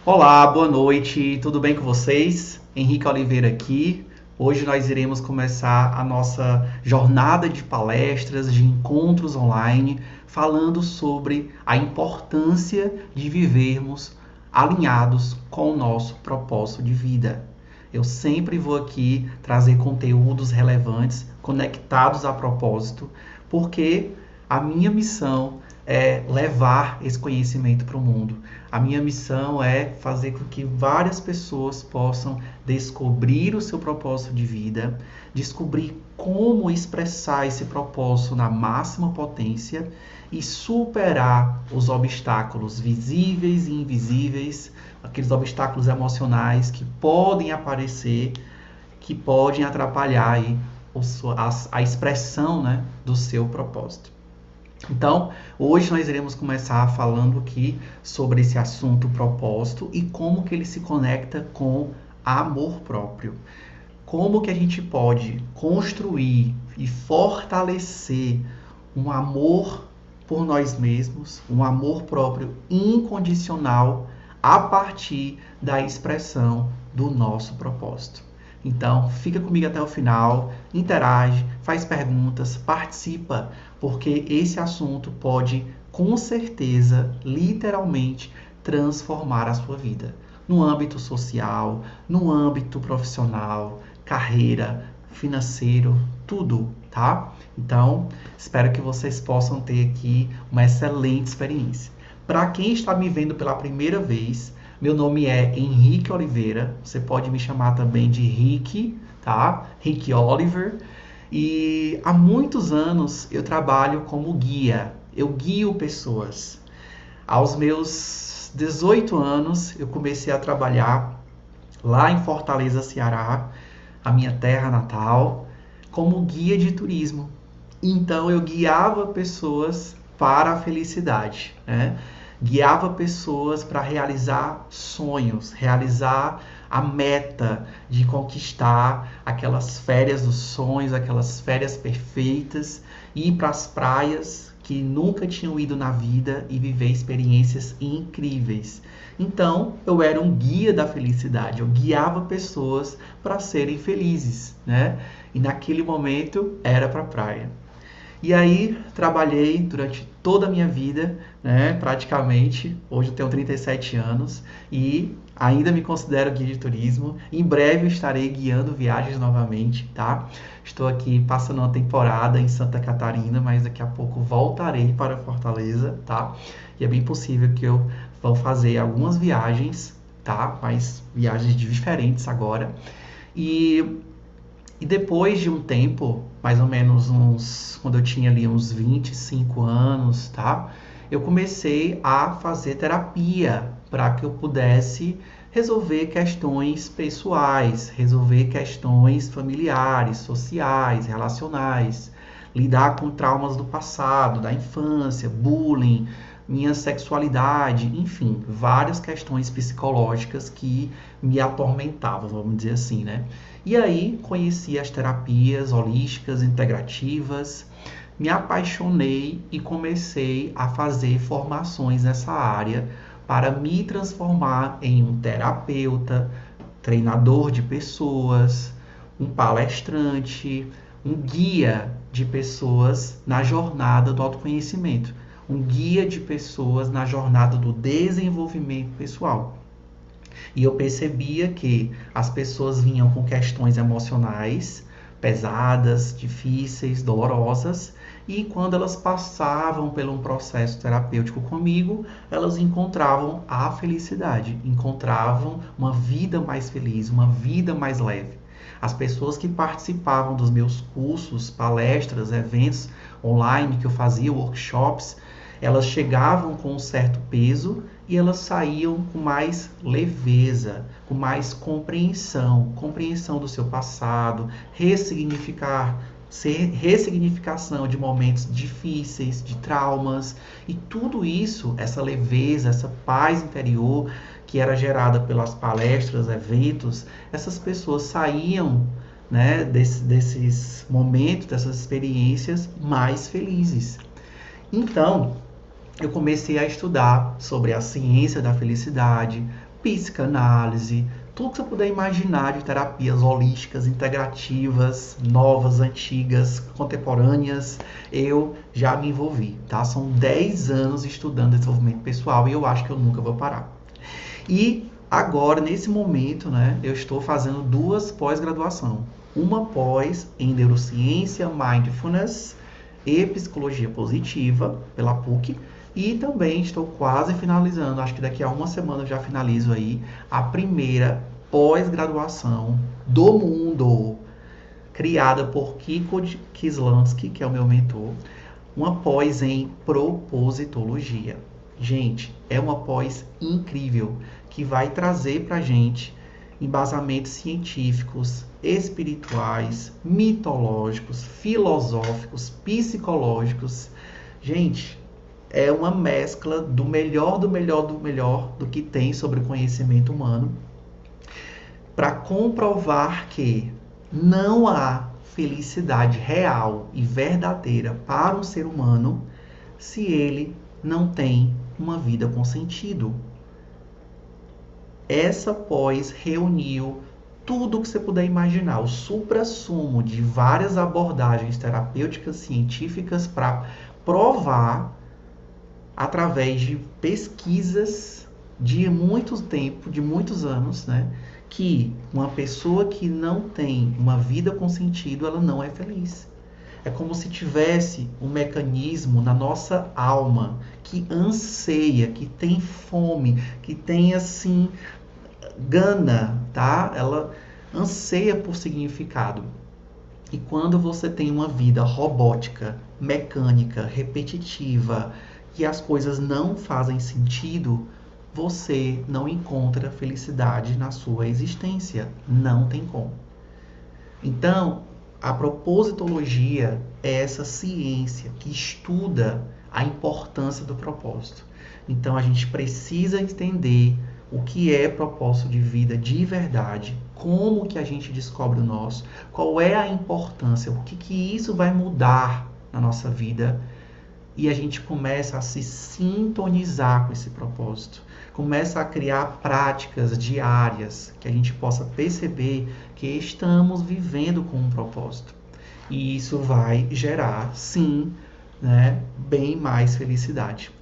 Olá, boa noite, tudo bem com vocês? Henrique Oliveira aqui. Hoje nós iremos começar a nossa jornada de palestras, de encontros online, falando sobre a importância de vivermos alinhados com o nosso propósito de vida. Eu sempre vou aqui trazer conteúdos relevantes, conectados a propósito, porque a minha missão é levar esse conhecimento para o mundo. A minha missão é fazer com que várias pessoas possam descobrir o seu propósito de vida, descobrir como expressar esse propósito na máxima potência e superar os obstáculos visíveis e invisíveis, aqueles obstáculos emocionais que podem aparecer, que podem atrapalhar aí a expressão, né, do seu propósito. Então, hoje nós iremos começar falando aqui sobre esse assunto propósito e como que ele se conecta com amor próprio. Como que a gente pode construir e fortalecer um amor por nós mesmos, um amor próprio incondicional a partir da expressão do nosso propósito. Então, fica comigo até o final, interage, faz perguntas, participa, porque esse assunto pode, com certeza, literalmente, transformar a sua vida. No âmbito social, no âmbito profissional, carreira, financeiro, tudo, tá? Então, espero que vocês possam ter aqui uma excelente experiência. Para quem está me vendo pela primeira vez, meu nome é Henrique Oliveira, você pode me chamar também de Rick, tá? Rick Oliver. E há muitos anos eu trabalho como guia, eu guio pessoas. Aos meus 18 anos eu comecei a trabalhar lá em Fortaleza, Ceará, a minha terra natal, como guia de turismo. Então eu guiava pessoas para a felicidade, né? Guiava pessoas para realizar sonhos, realizar a meta de conquistar aquelas férias dos sonhos, aquelas férias perfeitas, ir para as praias que nunca tinham ido na vida e viver experiências incríveis. Então, eu era um guia da felicidade, eu guiava pessoas para serem felizes, né? E naquele momento era para a praia. E aí trabalhei durante toda a minha vida, né, praticamente. Hoje eu tenho 37 anos e ainda me considero guia de turismo. Em breve eu estarei guiando viagens novamente, tá? Estou aqui passando uma temporada em Santa Catarina, mas daqui a pouco voltarei para Fortaleza, tá? E é bem possível que eu vou fazer algumas viagens, tá? Mas viagens diferentes agora. E e depois de um tempo, mais ou menos quando eu tinha ali uns 25 anos, tá? Eu comecei a fazer terapia para que eu pudesse resolver questões pessoais, resolver questões familiares, sociais, relacionais, lidar com traumas do passado, da infância, bullying, minha sexualidade, enfim, várias questões psicológicas que me atormentavam, vamos dizer assim, né? E aí conheci as terapias holísticas, integrativas, me apaixonei e comecei a fazer formações nessa área para me transformar em um terapeuta, treinador de pessoas, um palestrante, um guia de pessoas na jornada do autoconhecimento, um guia de pessoas na jornada do desenvolvimento pessoal. E eu percebia que as pessoas vinham com questões emocionais pesadas, difíceis, dolorosas, e quando elas passavam por um processo terapêutico comigo, elas encontravam a felicidade, encontravam uma vida mais feliz, uma vida mais leve. As pessoas que participavam dos meus cursos, palestras, eventos online que eu fazia, workshops, elas chegavam com um certo peso e elas saíam com mais leveza, com mais compreensão do seu passado, ressignificação de momentos difíceis, de traumas, e tudo isso, essa leveza, essa paz interior que era gerada pelas palestras, eventos, essas pessoas saíam, né, desses momentos, dessas experiências mais felizes. Então, eu comecei a estudar sobre a ciência da felicidade, psicanálise, tudo que você puder imaginar de terapias holísticas, integrativas, novas, antigas, contemporâneas, eu já me envolvi, tá? São 10 anos estudando desenvolvimento pessoal e eu acho que eu nunca vou parar. E agora, nesse momento, né, eu estou fazendo 2 pós-graduação. Uma pós em Neurociência, Mindfulness e Psicologia Positiva, pela PUC, e também estou quase finalizando, acho que daqui a uma semana eu já finalizo aí, a primeira pós-graduação do mundo, criada por Kiko Kislansky, que é o meu mentor, uma pós em propositologia. Gente, é uma pós incrível, que vai trazer pra gente embasamentos científicos, espirituais, mitológicos, filosóficos, psicológicos. Gente, é uma mescla do melhor, do melhor, do melhor do que tem sobre o conhecimento humano, para comprovar que não há felicidade real e verdadeira para um ser humano se ele não tem uma vida com sentido. Essa pós reuniu tudo que você puder imaginar, o suprassumo de várias abordagens terapêuticas científicas para provar, através de pesquisas de muito tempo, de muitos anos, né, que uma pessoa que não tem uma vida com sentido, ela não é feliz. É como se tivesse um mecanismo na nossa alma que anseia, que tem fome, que tem assim gana, tá? Ela anseia por significado. E quando você tem uma vida robótica, mecânica, repetitiva, e as coisas não fazem sentido, você não encontra felicidade na sua existência. Não tem como. Então, a propositologia é essa ciência que estuda a importância do propósito. Então, a gente precisa entender o que é propósito de vida de verdade, como que a gente descobre o nosso, qual é a importância, o que isso vai mudar na nossa vida, e a gente começa a se sintonizar com esse propósito, começa a criar práticas diárias que a gente possa perceber que estamos vivendo com um propósito. E isso vai gerar, sim, né, bem mais felicidade.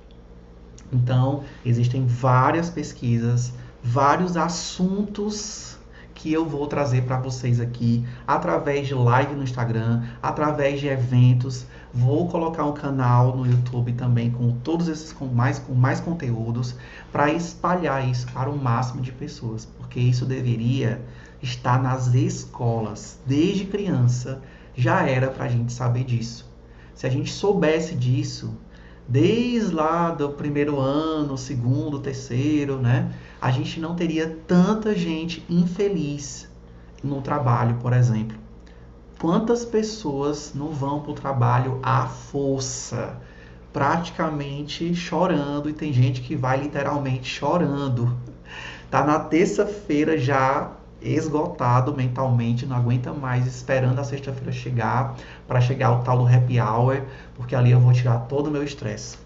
Então, existem várias pesquisas, vários assuntos que eu vou trazer para vocês aqui, através de live no Instagram, através de eventos. Vou colocar um canal no YouTube também com todos esses com mais conteúdos para espalhar isso para o máximo de pessoas, porque isso deveria estar nas escolas. Desde criança já era para a gente saber disso. Se a gente soubesse disso, desde lá do primeiro ano, segundo, terceiro, né? A gente não teria tanta gente infeliz no trabalho, por exemplo. Quantas pessoas não vão para o trabalho à força, praticamente chorando, e tem gente que vai literalmente chorando. Tá na terça-feira já esgotado mentalmente, não aguenta mais, esperando a sexta-feira chegar, para chegar o tal do happy hour, porque ali eu vou tirar todo o meu estresse.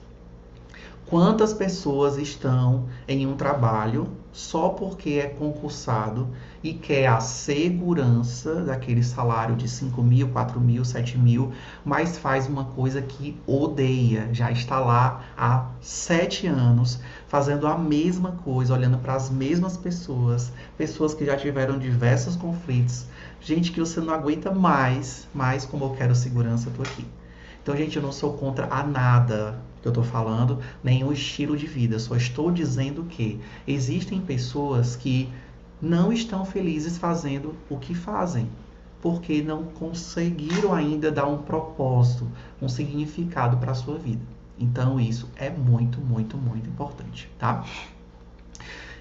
Quantas pessoas estão em um trabalho só porque é concursado e quer a segurança daquele salário de 5 mil, 4 mil, 7 mil, mas faz uma coisa que odeia, já está lá há 7 anos, fazendo a mesma coisa, olhando para as mesmas pessoas, pessoas que já tiveram diversos conflitos, gente que você não aguenta mais, mas como eu quero segurança, eu tô aqui. Então, gente, eu não sou contra a nada que eu estou falando, nenhum estilo de vida. Só estou dizendo que existem pessoas que não estão felizes fazendo o que fazem, porque não conseguiram ainda dar um propósito, um significado para a sua vida. Então, isso é muito, muito, muito importante, tá?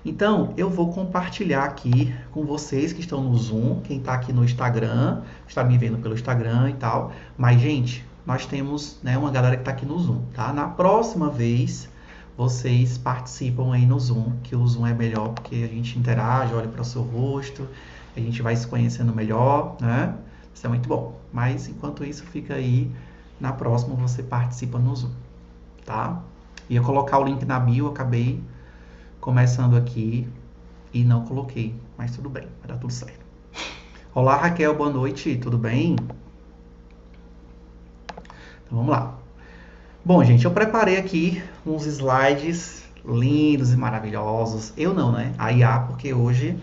Então, eu vou compartilhar aqui com vocês que estão no Zoom, quem está aqui no Instagram, está me vendo pelo Instagram e tal. Mas, gente, nós temos, né, uma galera que está aqui no Zoom, tá? Na próxima vez, vocês participam aí no Zoom, que o Zoom é melhor porque a gente interage, olha para o seu rosto, a gente vai se conhecendo melhor, né? Isso é muito bom. Mas, enquanto isso, fica aí, na próxima você participa no Zoom, tá? Ia colocar o link na bio, acabei começando aqui, e não coloquei, mas tudo bem, vai dar tudo certo. Olá, Raquel, boa noite, tudo bem? Então vamos lá. Bom, gente, eu preparei aqui uns slides lindos e maravilhosos. Eu não, né? A IA, porque hoje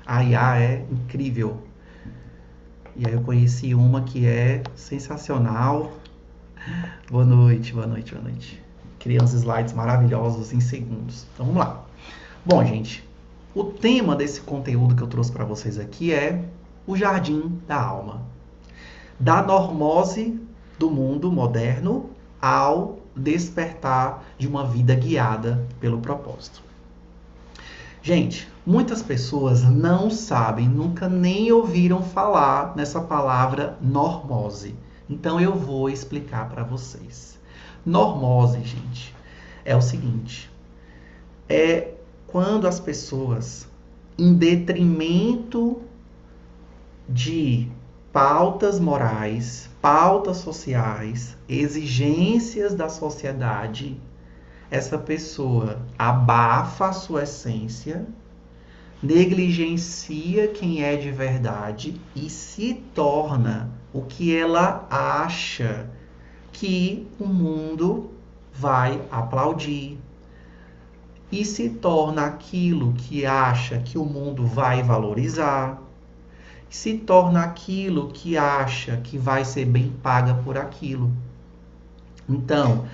a IA é incrível. E aí eu conheci uma que é sensacional. Boa noite, boa noite, boa noite. Criei uns slides maravilhosos em segundos. Então vamos lá. Bom, gente, o tema desse conteúdo que eu trouxe para vocês aqui é o jardim da alma. Da normose do mundo moderno ao despertar de uma vida guiada pelo propósito. Gente, muitas pessoas não sabem, nunca nem ouviram falar nessa palavra normose. Então eu vou explicar para vocês. Normose, gente, é o seguinte: é quando as pessoas, em detrimento de pautas morais, pautas sociais, exigências da sociedade, essa pessoa abafa a sua essência, negligencia quem é de verdade e se torna o que ela acha que o mundo vai aplaudir. E se torna aquilo que acha que o mundo vai valorizar. Se torna aquilo que acha que vai ser bem paga por aquilo. Então,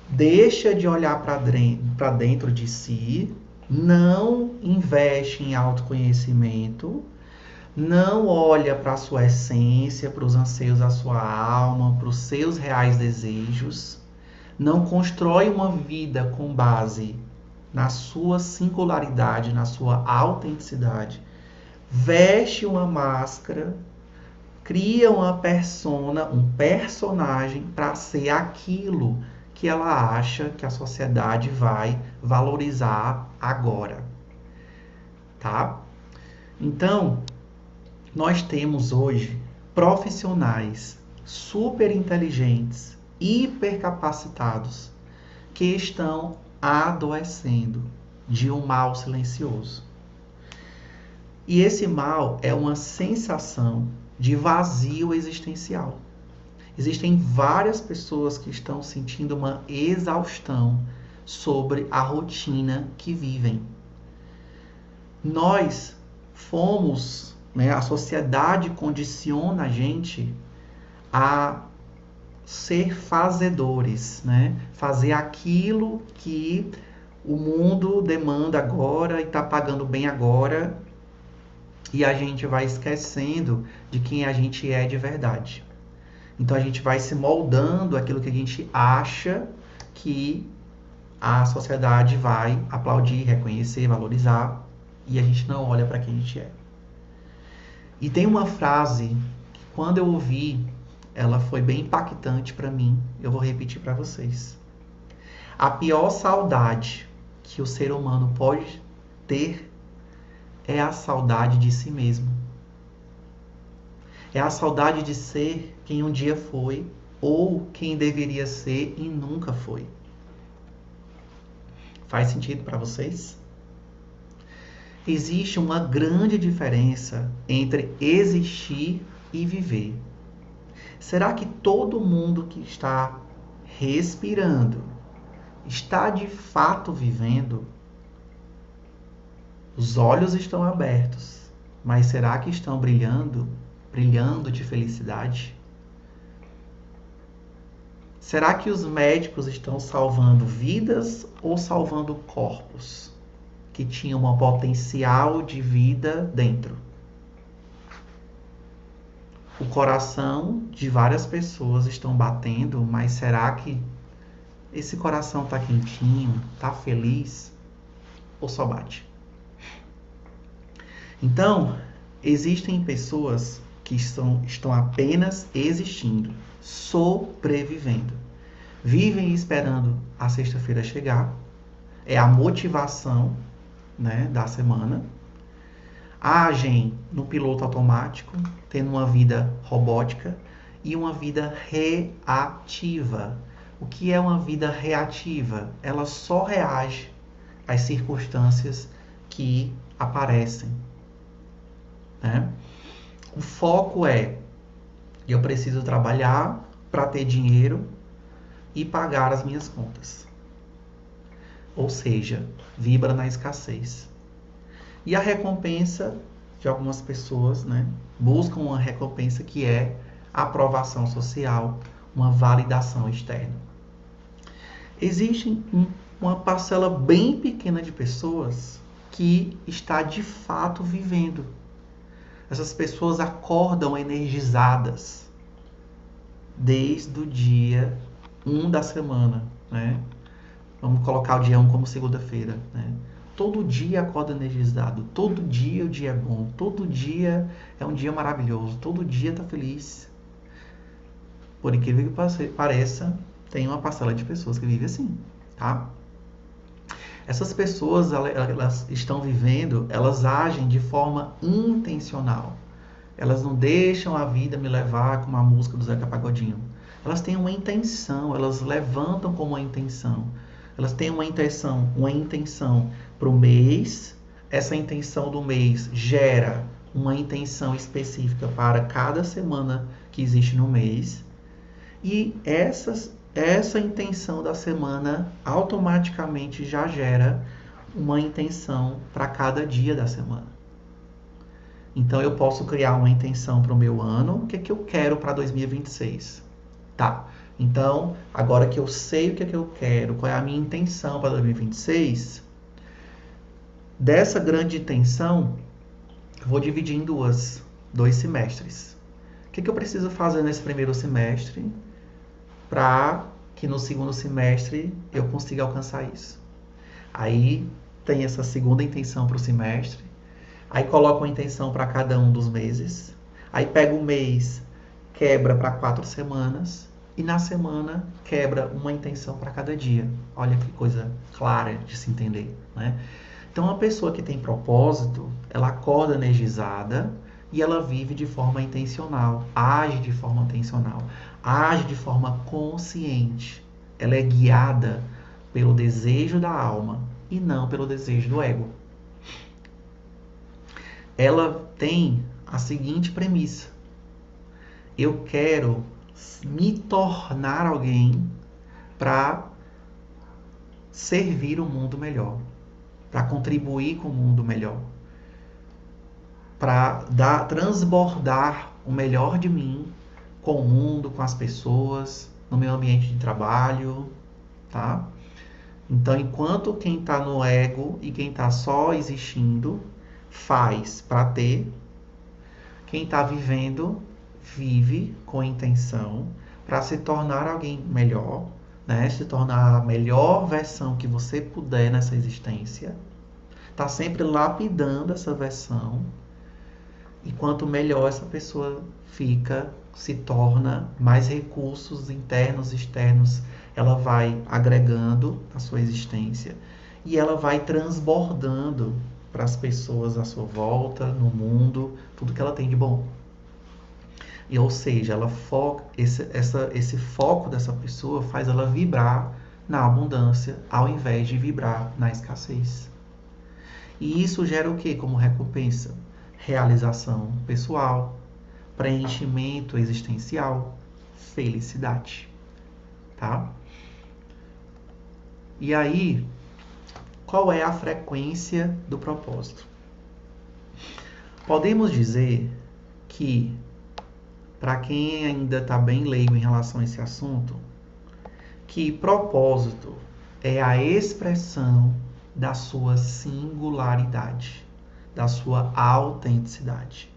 deixa de olhar para dentro de si, não investe em autoconhecimento, não olha para a sua essência, para os anseios da sua alma, para os seus reais desejos, não constrói uma vida com base na sua singularidade, na sua autenticidade, veste uma máscara, cria uma persona, um personagem para ser aquilo que ela acha que a sociedade vai valorizar agora, tá? Então, nós temos hoje profissionais super inteligentes, hipercapacitados, que estão adoecendo de um mal silencioso. E esse mal é uma sensação de vazio existencial. Existem várias pessoas que estão sentindo uma exaustão sobre a rotina que vivem. Nós fomos, né, a sociedade condiciona a gente a ser fazedores, né? Fazer aquilo que o mundo demanda agora e está pagando bem agora, e a gente vai esquecendo de quem a gente é de verdade. Então a gente vai se moldando aquilo que a gente acha que a sociedade vai aplaudir, reconhecer, valorizar, e a gente não olha para quem a gente é. E tem uma frase que, quando eu ouvi, ela foi bem impactante para mim. Eu vou repetir para vocês. A pior saudade que o ser humano pode ter é a saudade de si mesmo. É a saudade de ser quem um dia foi ou quem deveria ser e nunca foi. Faz sentido para vocês? Existe uma grande diferença entre existir e viver. Será que todo mundo que está respirando está de fato vivendo? Os olhos estão abertos, mas será que estão brilhando de felicidade? Será que os médicos estão salvando vidas ou salvando corpos que tinham um potencial de vida dentro? O coração de várias pessoas estão batendo, mas será que esse coração está quentinho, está feliz ou só bate? Então, existem pessoas que estão apenas existindo, sobrevivendo. Vivem esperando a sexta-feira chegar. É a motivação, né, da semana. Agem no piloto automático, tendo uma vida robótica e uma vida reativa. O que é uma vida reativa? Ela só reage às circunstâncias que aparecem, né? O foco é: eu preciso trabalhar para ter dinheiro e pagar as minhas contas. Ou seja, vibra na escassez. E a recompensa de algumas pessoas, né, buscam uma recompensa que é a aprovação social, uma validação externa. Existe uma parcela bem pequena de pessoas que está de fato vivendo. Essas pessoas acordam energizadas desde o dia 1 da semana, né? Vamos colocar o dia 1 como segunda-feira, né? Todo dia acorda energizado, todo dia o dia é bom, todo dia é um dia maravilhoso, todo dia está feliz. Por incrível que pareça, tem uma parcela de pessoas que vive assim, tá? Essas pessoas, elas estão vivendo, elas agem de forma intencional. Elas não deixam a vida me levar como a música do Zeca Pagodinho. Elas têm uma intenção, elas levantam com uma intenção. Elas têm uma intenção para o mês. Essa intenção do mês gera uma intenção específica para cada semana que existe no mês. E essa intenção da semana automaticamente já gera uma intenção para cada dia da semana. Então eu posso criar uma intenção para o meu ano, o que é que eu quero para 2026. Tá, então agora que eu sei o que é que eu quero, qual é a minha intenção para 2026, dessa grande intenção, eu vou dividir em dois semestres. O que é que eu preciso fazer nesse primeiro semestre para que no segundo semestre eu consiga alcançar isso? Aí tem essa segunda intenção para o semestre. Aí coloco uma intenção para cada um dos meses. Aí pego o mês, quebra para 4 semanas. E na semana quebra uma intenção para cada dia. Olha que coisa clara de se entender, né? Então, uma pessoa que tem propósito, ela acorda energizada e ela vive de forma intencional, age de forma intencional, age de forma consciente. Ela é guiada pelo desejo da alma e não pelo desejo do ego. Ela tem a seguinte premissa: eu quero me tornar alguém para servir o mundo melhor, para contribuir com o mundo melhor, para transbordar o melhor de mim com o mundo, com as pessoas, no meu ambiente de trabalho, tá? Então, enquanto quem está no ego e quem está só existindo faz para ter, quem está vivendo vive com intenção para se tornar alguém melhor, né? Se tornar a melhor versão que você puder nessa existência. Está sempre lapidando essa versão. E quanto melhor essa pessoa fica, se torna, mais recursos internos e externos ela vai agregando à sua existência. E ela vai transbordando para as pessoas à sua volta, no mundo, tudo que ela tem de bom. E, ou seja, ela foca, esse foco dessa pessoa faz ela vibrar na abundância, ao invés de vibrar na escassez. E isso gera o que como recompensa? Realização pessoal, preenchimento existencial, felicidade. Tá? E aí, qual é a frequência do propósito? Podemos dizer que, para quem ainda está bem leigo em relação a esse assunto, que propósito é a expressão da sua singularidade, da sua autenticidade.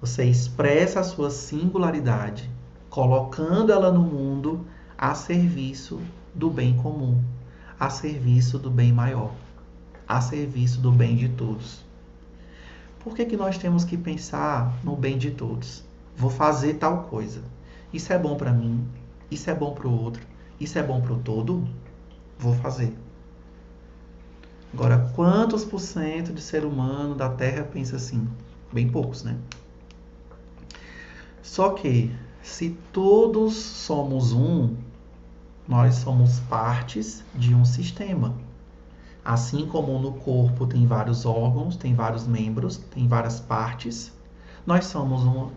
Você expressa a sua singularidade, colocando ela no mundo a serviço do bem comum, a serviço do bem maior, a serviço do bem de todos. Por que nós temos que pensar no bem de todos? Vou fazer tal coisa. Isso é bom para mim, isso é bom para o outro, isso é bom para o todo? Vou fazer. Agora, quantos por cento de ser humano da Terra pensa assim? Bem poucos, né? Só que, se todos somos um, nós somos partes de um sistema. Assim como no corpo tem vários órgãos, tem vários membros, tem várias partes,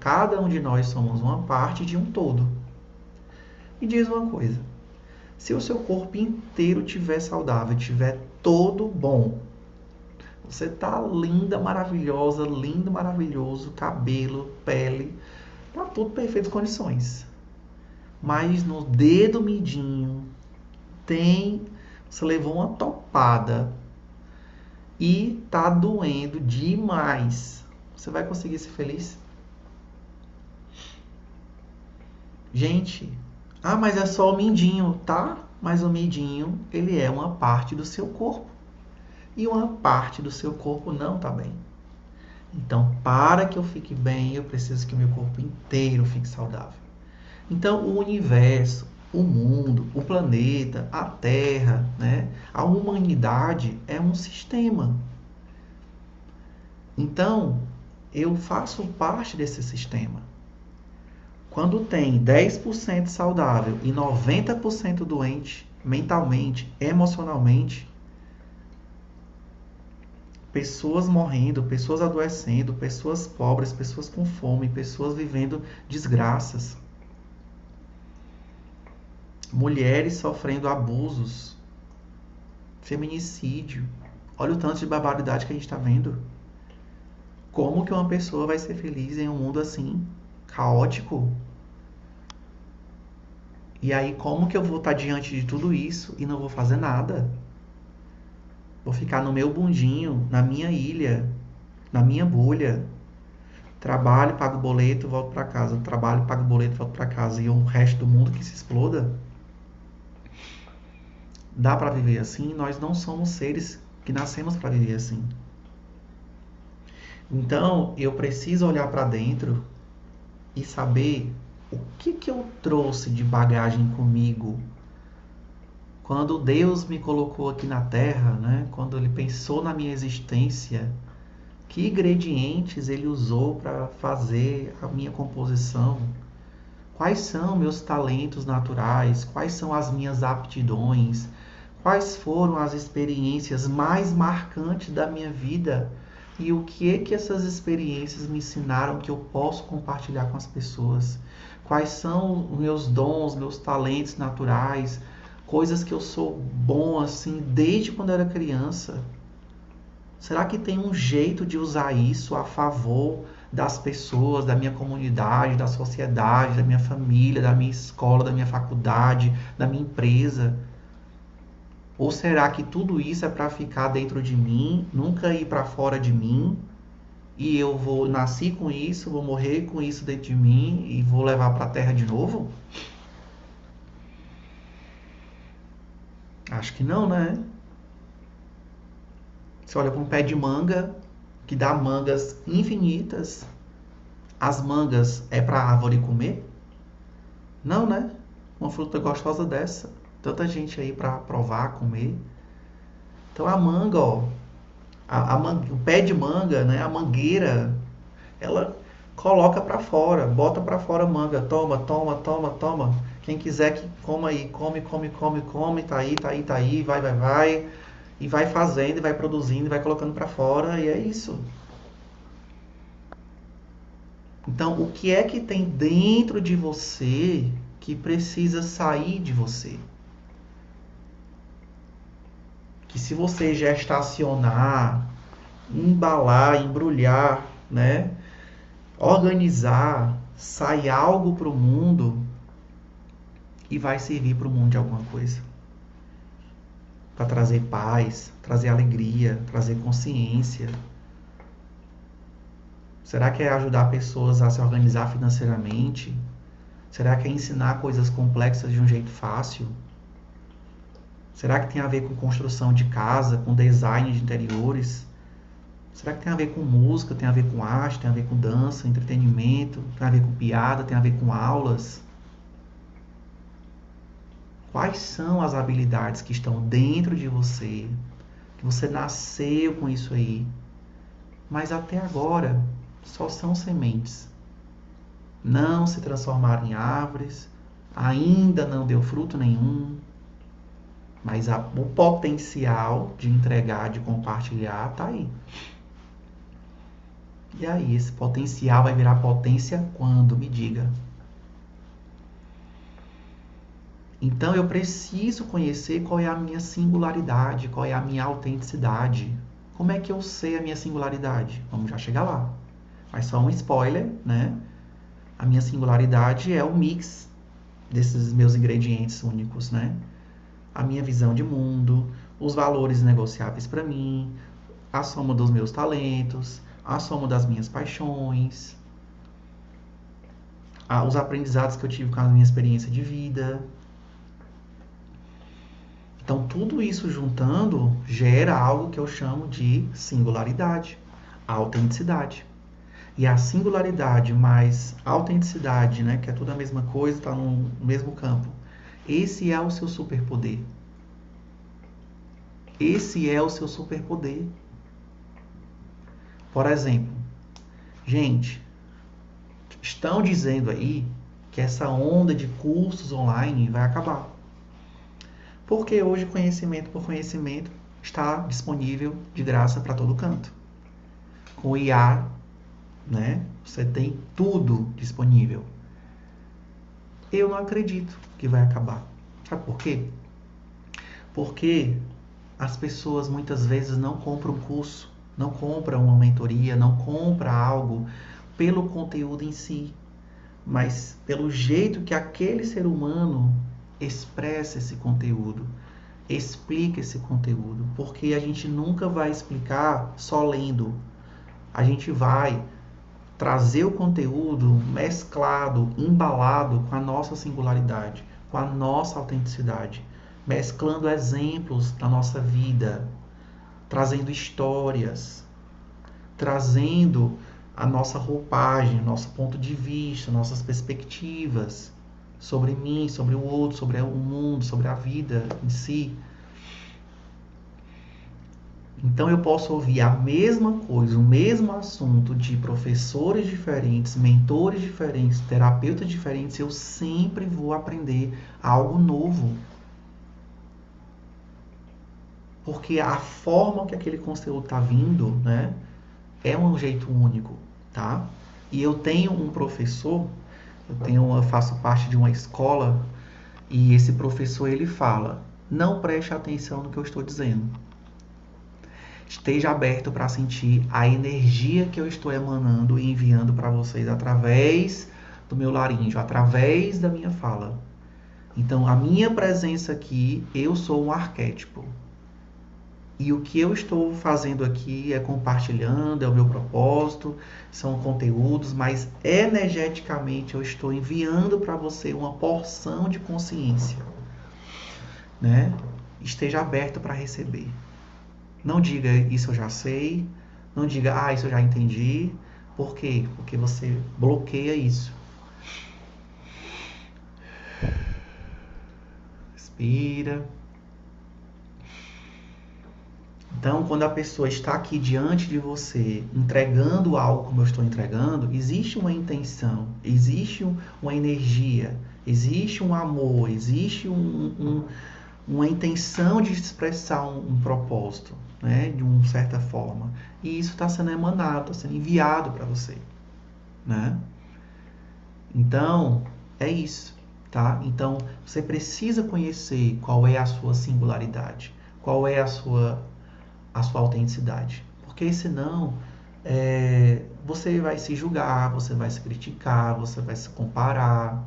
cada um de nós somos uma parte de um todo. Me diz uma coisa, se o seu corpo inteiro estiver saudável, estiver todo bom, você tá linda, maravilhosa, lindo, maravilhoso, cabelo, pele, tá tudo perfeitas condições. Mas no dedo midinho você levou uma topada e tá doendo demais. Você vai conseguir ser feliz? Gente, mas é só o mindinho, tá? Mas o mindinho, ele é uma parte do seu corpo. E uma parte do seu corpo não tá bem. Então, para que eu fique bem, eu preciso que o meu corpo inteiro fique saudável. Então, o universo, o mundo, o planeta, a Terra, né? A humanidade é um sistema. Então, eu faço parte desse sistema. Quando tem 10% saudável e 90% doente, mentalmente, emocionalmente, pessoas morrendo, pessoas adoecendo, pessoas pobres, pessoas com fome, pessoas vivendo desgraças, mulheres sofrendo abusos, feminicídio. Olha o tanto de barbaridade que a gente está vendo. Como que uma pessoa vai ser feliz em um mundo assim, caótico? E aí, como que eu vou estar diante de tudo isso e não vou fazer nada? Vou ficar no meu bundinho, na minha ilha, na minha bolha. Trabalho, pago boleto, volto para casa. Trabalho, pago boleto, volto para casa. E o resto do mundo que se exploda? Dá para viver assim? Nós não somos seres que nascemos para viver assim. Então, eu preciso olhar para dentro e saber o que eu trouxe de bagagem comigo quando Deus me colocou aqui na Terra, né? Quando Ele pensou na minha existência, que ingredientes Ele usou para fazer a minha composição? Quais são meus talentos naturais? Quais são as minhas aptidões? Quais foram as experiências mais marcantes da minha vida? E o que é que essas experiências me ensinaram que eu posso compartilhar com as pessoas? Quais são os meus dons, meus talentos naturais? Coisas que eu sou bom assim desde quando eu era criança. Será que tem um jeito de usar isso a favor das pessoas, da minha comunidade, da sociedade, da minha família, da minha escola, da minha faculdade, da minha empresa? Ou será que tudo isso é para ficar dentro de mim, nunca ir para fora de mim, e eu nasci com isso, vou morrer com isso dentro de mim e vou levar para a Terra de novo? Acho que não, né? Você olha para um pé de manga que dá mangas infinitas. As mangas é para a árvore comer? Não, né? Uma fruta gostosa dessa. Tanta gente aí para provar, comer. Então a manga, ó, o pé de manga, né? A mangueira, ela coloca para fora, bota para fora a manga. Toma, toma, toma, toma. Quem quiser que coma aí, come, come, come, come. Tá aí, tá aí, tá aí. Vai, vai, vai. E vai fazendo, e vai produzindo, e vai colocando para fora, e é isso. Então, o que é que tem dentro de você que precisa sair de você? Que se você gestacionar, embalar, embrulhar, né? Organizar, sai algo para o mundo e vai servir para o mundo de alguma coisa. Para trazer paz, trazer alegria, trazer consciência. Será que é ajudar pessoas a se organizar financeiramente? Será que é ensinar coisas complexas de um jeito fácil? Será que tem a ver com construção de casa, com design de interiores? Será que tem a ver com música, tem a ver com arte, tem a ver com dança, entretenimento, tem a ver com piada, tem a ver com aulas? Quais são as habilidades que estão dentro de você, que você nasceu com isso aí, mas até agora só são sementes? Não se transformaram em árvores, ainda não deu fruto nenhum. Mas o potencial de entregar, de compartilhar, tá aí. E aí, esse potencial vai virar potência quando? Me diga. Então eu preciso conhecer qual é a minha singularidade, qual é a minha autenticidade. Como é que eu sei a minha singularidade? Vamos já chegar lá. Mas só um spoiler, né? A minha singularidade é o mix desses meus ingredientes únicos, né? A minha visão de mundo, os valores negociáveis para mim, a soma dos meus talentos, a soma das minhas paixões, os aprendizados que eu tive com a minha experiência de vida. Então, tudo isso juntando gera algo que eu chamo de singularidade, autenticidade. E a singularidade mais autenticidade, né, que é tudo a mesma coisa, está no mesmo campo. Esse é o seu superpoder. Esse é o seu superpoder. Por exemplo, gente, estão dizendo aí que essa onda de cursos online vai acabar. Porque hoje conhecimento por conhecimento está disponível de graça para todo canto. Com o IA, né, você tem tudo disponível. Eu não acredito que vai acabar. Sabe por quê? Porque as pessoas muitas vezes não compram curso, não compram uma mentoria, não compram algo pelo conteúdo em si, mas pelo jeito que aquele ser humano expressa esse conteúdo, explica esse conteúdo, porque a gente nunca vai explicar só lendo. A gente vai trazer o conteúdo mesclado, embalado com a nossa singularidade, com a nossa autenticidade, mesclando exemplos da nossa vida, trazendo histórias, trazendo a nossa roupagem, nosso ponto de vista, nossas perspectivas sobre mim, sobre o outro, sobre o mundo, sobre a vida em si. Então eu posso ouvir a mesma coisa, o mesmo assunto de professores diferentes, mentores diferentes, terapeutas diferentes, eu sempre vou aprender algo novo. Porque a forma que aquele conteúdo está vindo, né, é um jeito único, tá? E eu tenho um professor, eu faço parte de uma escola, e esse professor ele fala: não preste atenção no que eu estou dizendo. Esteja aberto para sentir a energia que eu estou emanando e enviando para vocês através do meu laríngeo, através da minha fala. Então, a minha presença aqui, eu sou um arquétipo. E o que eu estou fazendo aqui é compartilhando, é o meu propósito, são conteúdos, mas energeticamente eu estou enviando para você uma porção de consciência, né? Esteja aberto para receber. Não diga isso eu já sei, não diga isso eu já entendi. Por quê? Porque você bloqueia isso. Respira. Então, quando a pessoa está aqui diante de você, entregando algo como eu estou entregando, existe uma intenção, existe uma energia, existe um amor, existe uma intenção de expressar um propósito, né, de uma certa forma. E isso está sendo emanado, está sendo enviado para você, né? Então, é isso, tá? Então, você precisa conhecer qual é a sua singularidade, qual é a sua autenticidade. Porque senão você vai se julgar, você vai se criticar, você vai se comparar,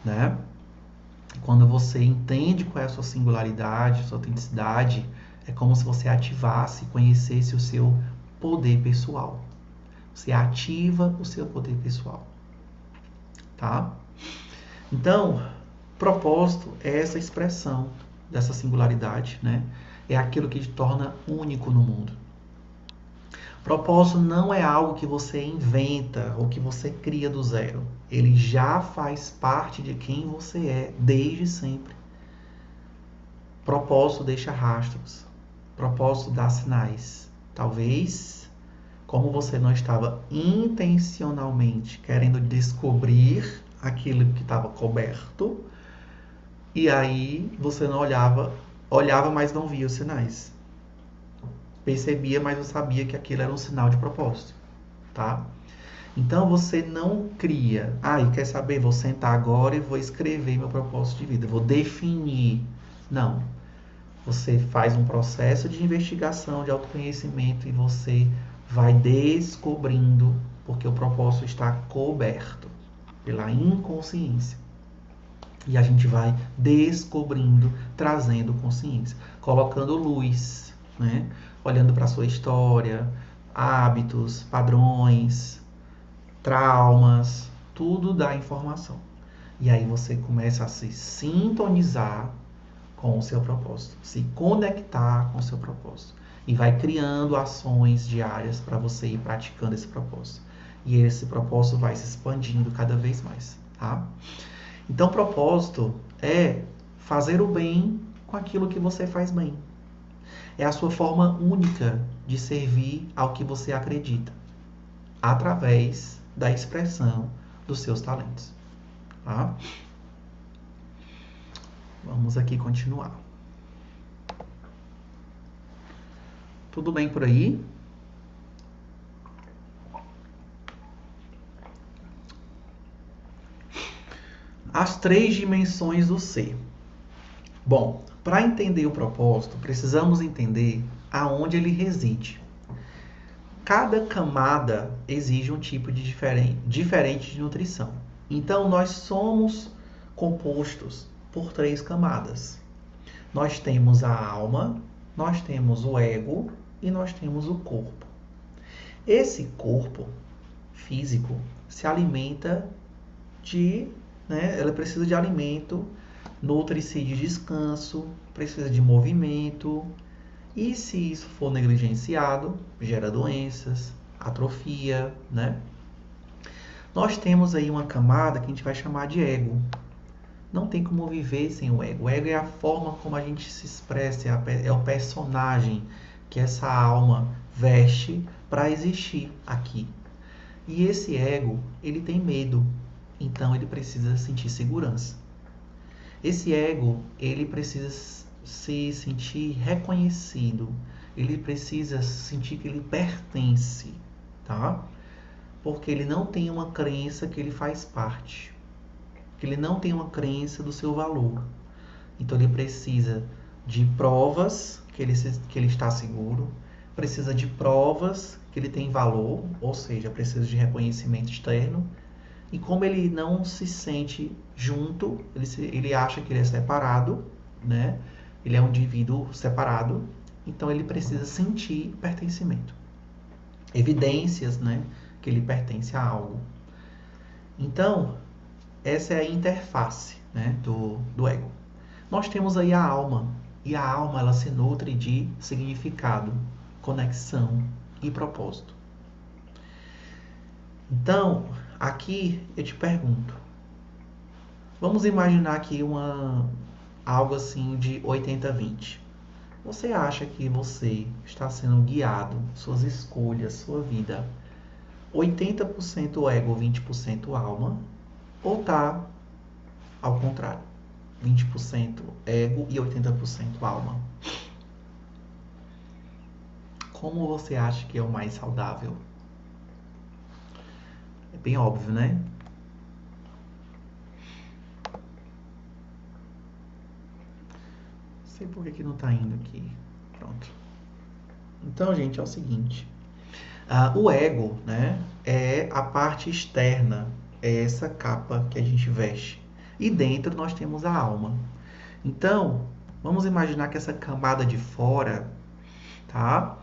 né? Quando você entende qual é a sua singularidade, a sua autenticidade, é como se você ativasse, conhecesse o seu poder pessoal. Você ativa o seu poder pessoal, tá? Então, propósito é essa expressão dessa singularidade, né? É aquilo que te torna único no mundo. Propósito não é algo que você inventa ou que você cria do zero. Ele já faz parte de quem você é desde sempre. Propósito deixa rastros. Propósito dá sinais. Talvez, como você não estava intencionalmente querendo descobrir aquilo que estava coberto, E aí você não olhava, mas não via os sinais. Percebia, mas não sabia que aquilo era um sinal de propósito, tá? Então você não cria, e quer saber? Vou sentar agora e vou escrever meu propósito de vida, vou definir. Não. Você faz um processo de investigação, de autoconhecimento e você vai descobrindo, porque o propósito está coberto pela inconsciência. E a gente vai descobrindo, trazendo consciência, colocando luz, né? Olhando para a sua história, hábitos, padrões, traumas, tudo dá informação. E aí você começa a se sintonizar com o seu propósito, se conectar com o seu propósito. E vai criando ações diárias para você ir praticando esse propósito. E esse propósito vai se expandindo cada vez mais, tá? Então, propósito é fazer o bem com aquilo que você faz bem. É a sua forma única de servir ao que você acredita, através da expressão dos seus talentos. Tá? Vamos aqui continuar. Tudo bem por aí? As 3 dimensões do ser. Bom, para entender o propósito, precisamos entender aonde ele reside. Cada camada exige um tipo de diferente de nutrição. Então, nós somos compostos por 3 camadas. Nós temos a alma, nós temos o ego e nós temos o corpo. Esse corpo físico se alimenta ela precisa de alimento, nutre-se de descanso, precisa de movimento. E se isso for negligenciado, gera doenças, atrofia, né? Nós temos aí uma camada que a gente vai chamar de ego. Não tem como viver sem o ego. O ego é a forma como a gente se expressa, é o personagem que essa alma veste para existir aqui. E esse ego, ele tem medo, então ele precisa sentir segurança. Esse ego, ele precisa se sentir reconhecido, ele precisa sentir que ele pertence, tá? Porque ele não tem uma crença que ele faz parte, que ele não tem uma crença do seu valor. Então ele precisa de provas que ele está seguro, precisa de provas que ele tem valor, ou seja, precisa de reconhecimento externo. E como ele não se sente junto, ele acha que ele é separado, né? Ele é um indivíduo separado, então ele precisa sentir pertencimento. Evidências, né? Que ele pertence a algo. Então, essa é a interface, né? do ego. Nós temos aí a alma. E a alma, ela se nutre de significado, conexão e propósito. Então, aqui eu te pergunto, vamos imaginar aqui algo assim de 80-20. Você acha que você está sendo guiado, suas escolhas, sua vida, 80% ego, 20% alma, ou está ao contrário, 20% ego e 80% alma? Como você acha que é o mais saudável? É bem óbvio, né? Não sei por que não está indo aqui. Pronto. Então, gente, é o seguinte. O ego, né, é a parte externa. É essa capa que a gente veste. E dentro nós temos a alma. Então, vamos imaginar que essa camada de fora, tá?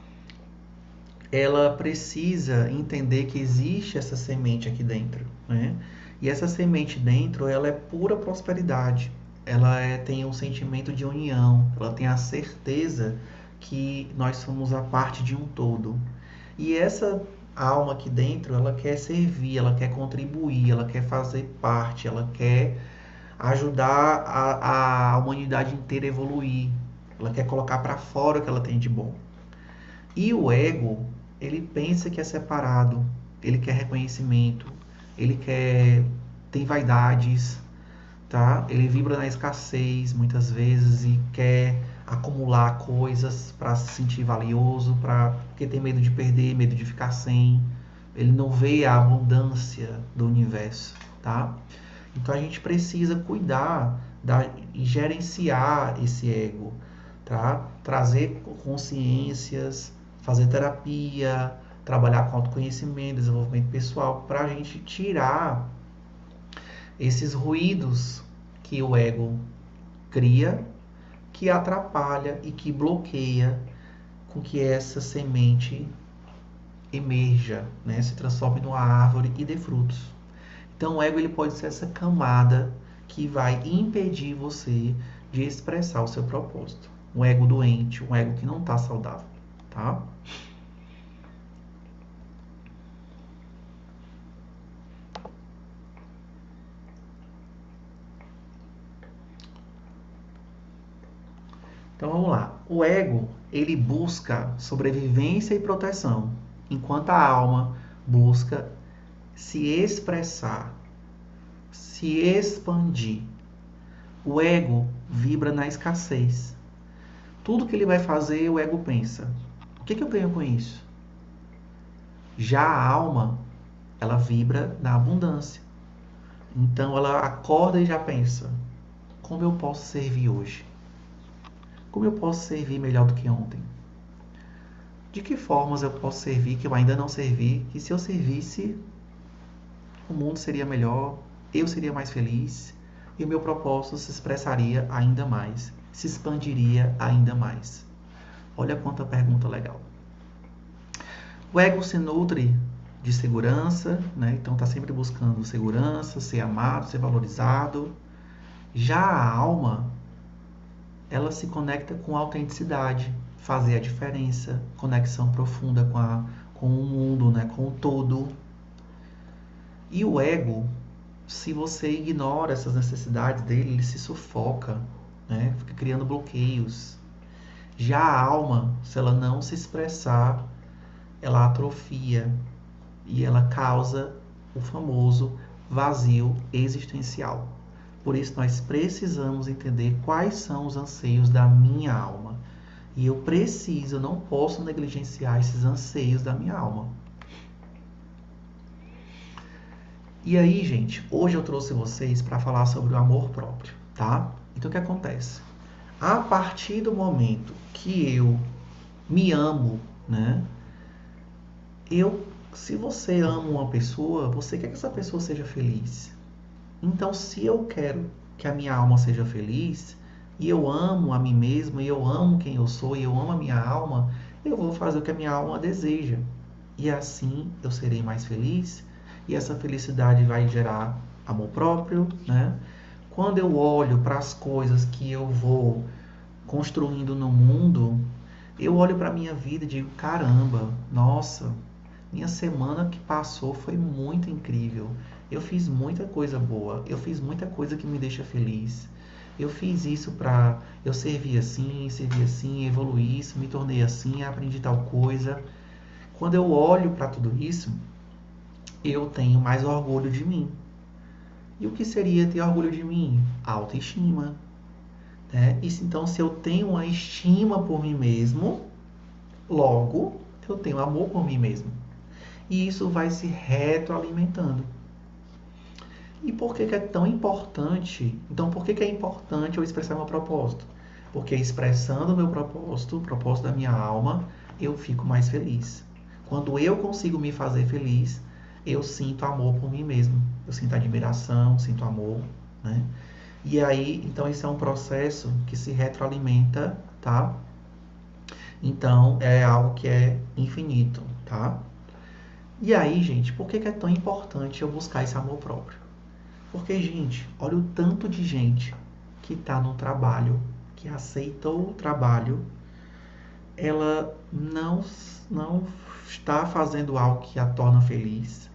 Ela precisa entender que existe essa semente aqui dentro, né? E essa semente dentro, ela é pura prosperidade. Ela tem um sentimento de união. Ela tem a certeza que nós somos a parte de um todo. E essa alma aqui dentro, ela quer servir, ela quer contribuir, ela quer fazer parte, ela quer ajudar a humanidade inteira a evoluir. Ela quer colocar para fora o que ela tem de bom. E o ego, ele pensa que é separado, ele quer reconhecimento, ele tem vaidades, tá? Ele vibra na escassez muitas vezes e quer acumular coisas para se sentir valioso, porque tem medo de perder, medo de ficar sem. Ele não vê a abundância do universo, tá? Então a gente precisa cuidar e gerenciar esse ego, tá? Trazer consciências, fazer terapia, trabalhar com autoconhecimento, desenvolvimento pessoal, para a gente tirar esses ruídos que o ego cria, que atrapalha e que bloqueia com que essa semente emerja, né? Se transforme numa árvore e dê frutos. Então o ego ele pode ser essa camada que vai impedir você de expressar o seu propósito. Um ego doente, um ego que não está saudável, tá? Então vamos lá. O ego, ele busca sobrevivência e proteção, enquanto a alma busca se expressar, se expandir. O ego vibra na escassez. Tudo que ele vai fazer, o ego pensa: o que eu ganho com isso? Já a alma, ela vibra na abundância. Então ela acorda e já pensa: como eu posso servir hoje? Como eu posso servir melhor do que ontem? De que formas eu posso servir que eu ainda não servi? Que se eu servisse, o mundo seria melhor, eu seria mais feliz e o meu propósito se expressaria ainda mais, se expandiria ainda mais. Olha quanta pergunta legal. O ego se nutre de segurança, né? Então está sempre buscando segurança, ser amado, ser valorizado. Já a alma, ela se conecta com a autenticidade, fazer a diferença, conexão profunda com o mundo, né? Com o todo. E o ego, se você ignora essas necessidades dele, ele se sufoca, né? Fica criando bloqueios. Já a alma, se ela não se expressar, ela atrofia e ela causa o famoso vazio existencial. Por isso nós precisamos entender quais são os anseios da minha alma. E eu não posso negligenciar esses anseios da minha alma. E aí, gente, hoje eu trouxe vocês para falar sobre o amor próprio, tá? Então o que acontece? A partir do momento que eu me amo, né? Se você ama uma pessoa, você quer que essa pessoa seja feliz. Então, se eu quero que a minha alma seja feliz, e eu amo a mim mesmo, e eu amo quem eu sou, e eu amo a minha alma, eu vou fazer o que a minha alma deseja. E assim eu serei mais feliz, e essa felicidade vai gerar amor próprio, né? Quando eu olho para as coisas que eu vou construindo no mundo, eu olho para a minha vida e digo: caramba, nossa, minha semana que passou foi muito incrível. Eu fiz muita coisa boa, eu fiz muita coisa que me deixa feliz. Eu fiz isso eu servi assim, evoluí isso, me tornei assim, aprendi tal coisa. Quando eu olho para tudo isso, eu tenho mais orgulho de mim. E o que seria ter orgulho de mim? Autoestima. Né? Então, se eu tenho uma estima por mim mesmo, logo eu tenho amor por mim mesmo. E isso vai se retroalimentando. E por que é tão importante? Então, por que é importante eu expressar meu propósito? Porque expressando o meu propósito, o propósito da minha alma, eu fico mais feliz. Quando eu consigo me fazer feliz, eu sinto amor por mim mesmo. Eu sinto admiração, sinto amor, né? E aí, então esse é um processo que se retroalimenta, tá? Então, é algo que é infinito, tá? E aí, gente, por que é tão importante eu buscar esse amor próprio? Porque, gente, olha o tanto de gente que está no trabalho, que aceitou o trabalho, ela não está fazendo algo que a torna feliz,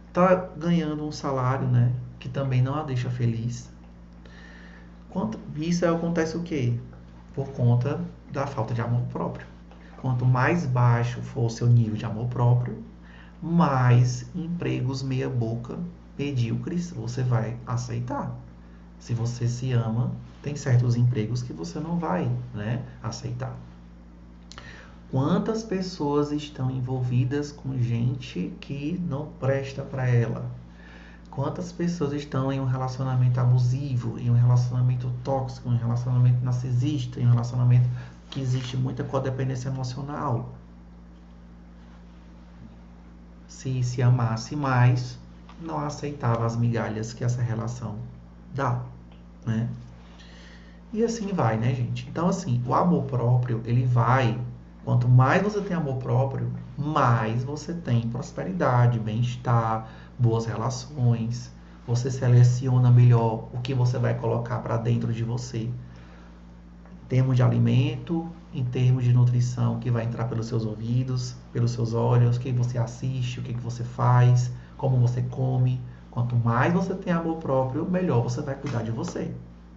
está ganhando um salário, né, que também não a deixa feliz. Isso acontece o quê? Por conta da falta de amor próprio. Quanto mais baixo for o seu nível de amor próprio, mais empregos meia boca, medíocres, você vai aceitar. Se você se ama, tem certos empregos que você não vai, né, aceitar. Quantas pessoas estão envolvidas com gente que não presta para ela? Quantas pessoas estão em um relacionamento abusivo, em um relacionamento tóxico, em um relacionamento narcisista, em um relacionamento que existe muita codependência emocional? Se amasse mais, não aceitava as migalhas que essa relação dá, né? E assim vai, né, gente? Então, assim, o amor próprio, ele vai... Quanto mais você tem amor próprio, mais você tem prosperidade, bem-estar, boas relações. Você seleciona melhor o que você vai colocar para dentro de você. Em termos de alimento, em termos de nutrição, que vai entrar pelos seus ouvidos, pelos seus olhos, o que você assiste, o que você faz, como você come. Quanto mais você tem amor próprio, melhor você vai cuidar de você.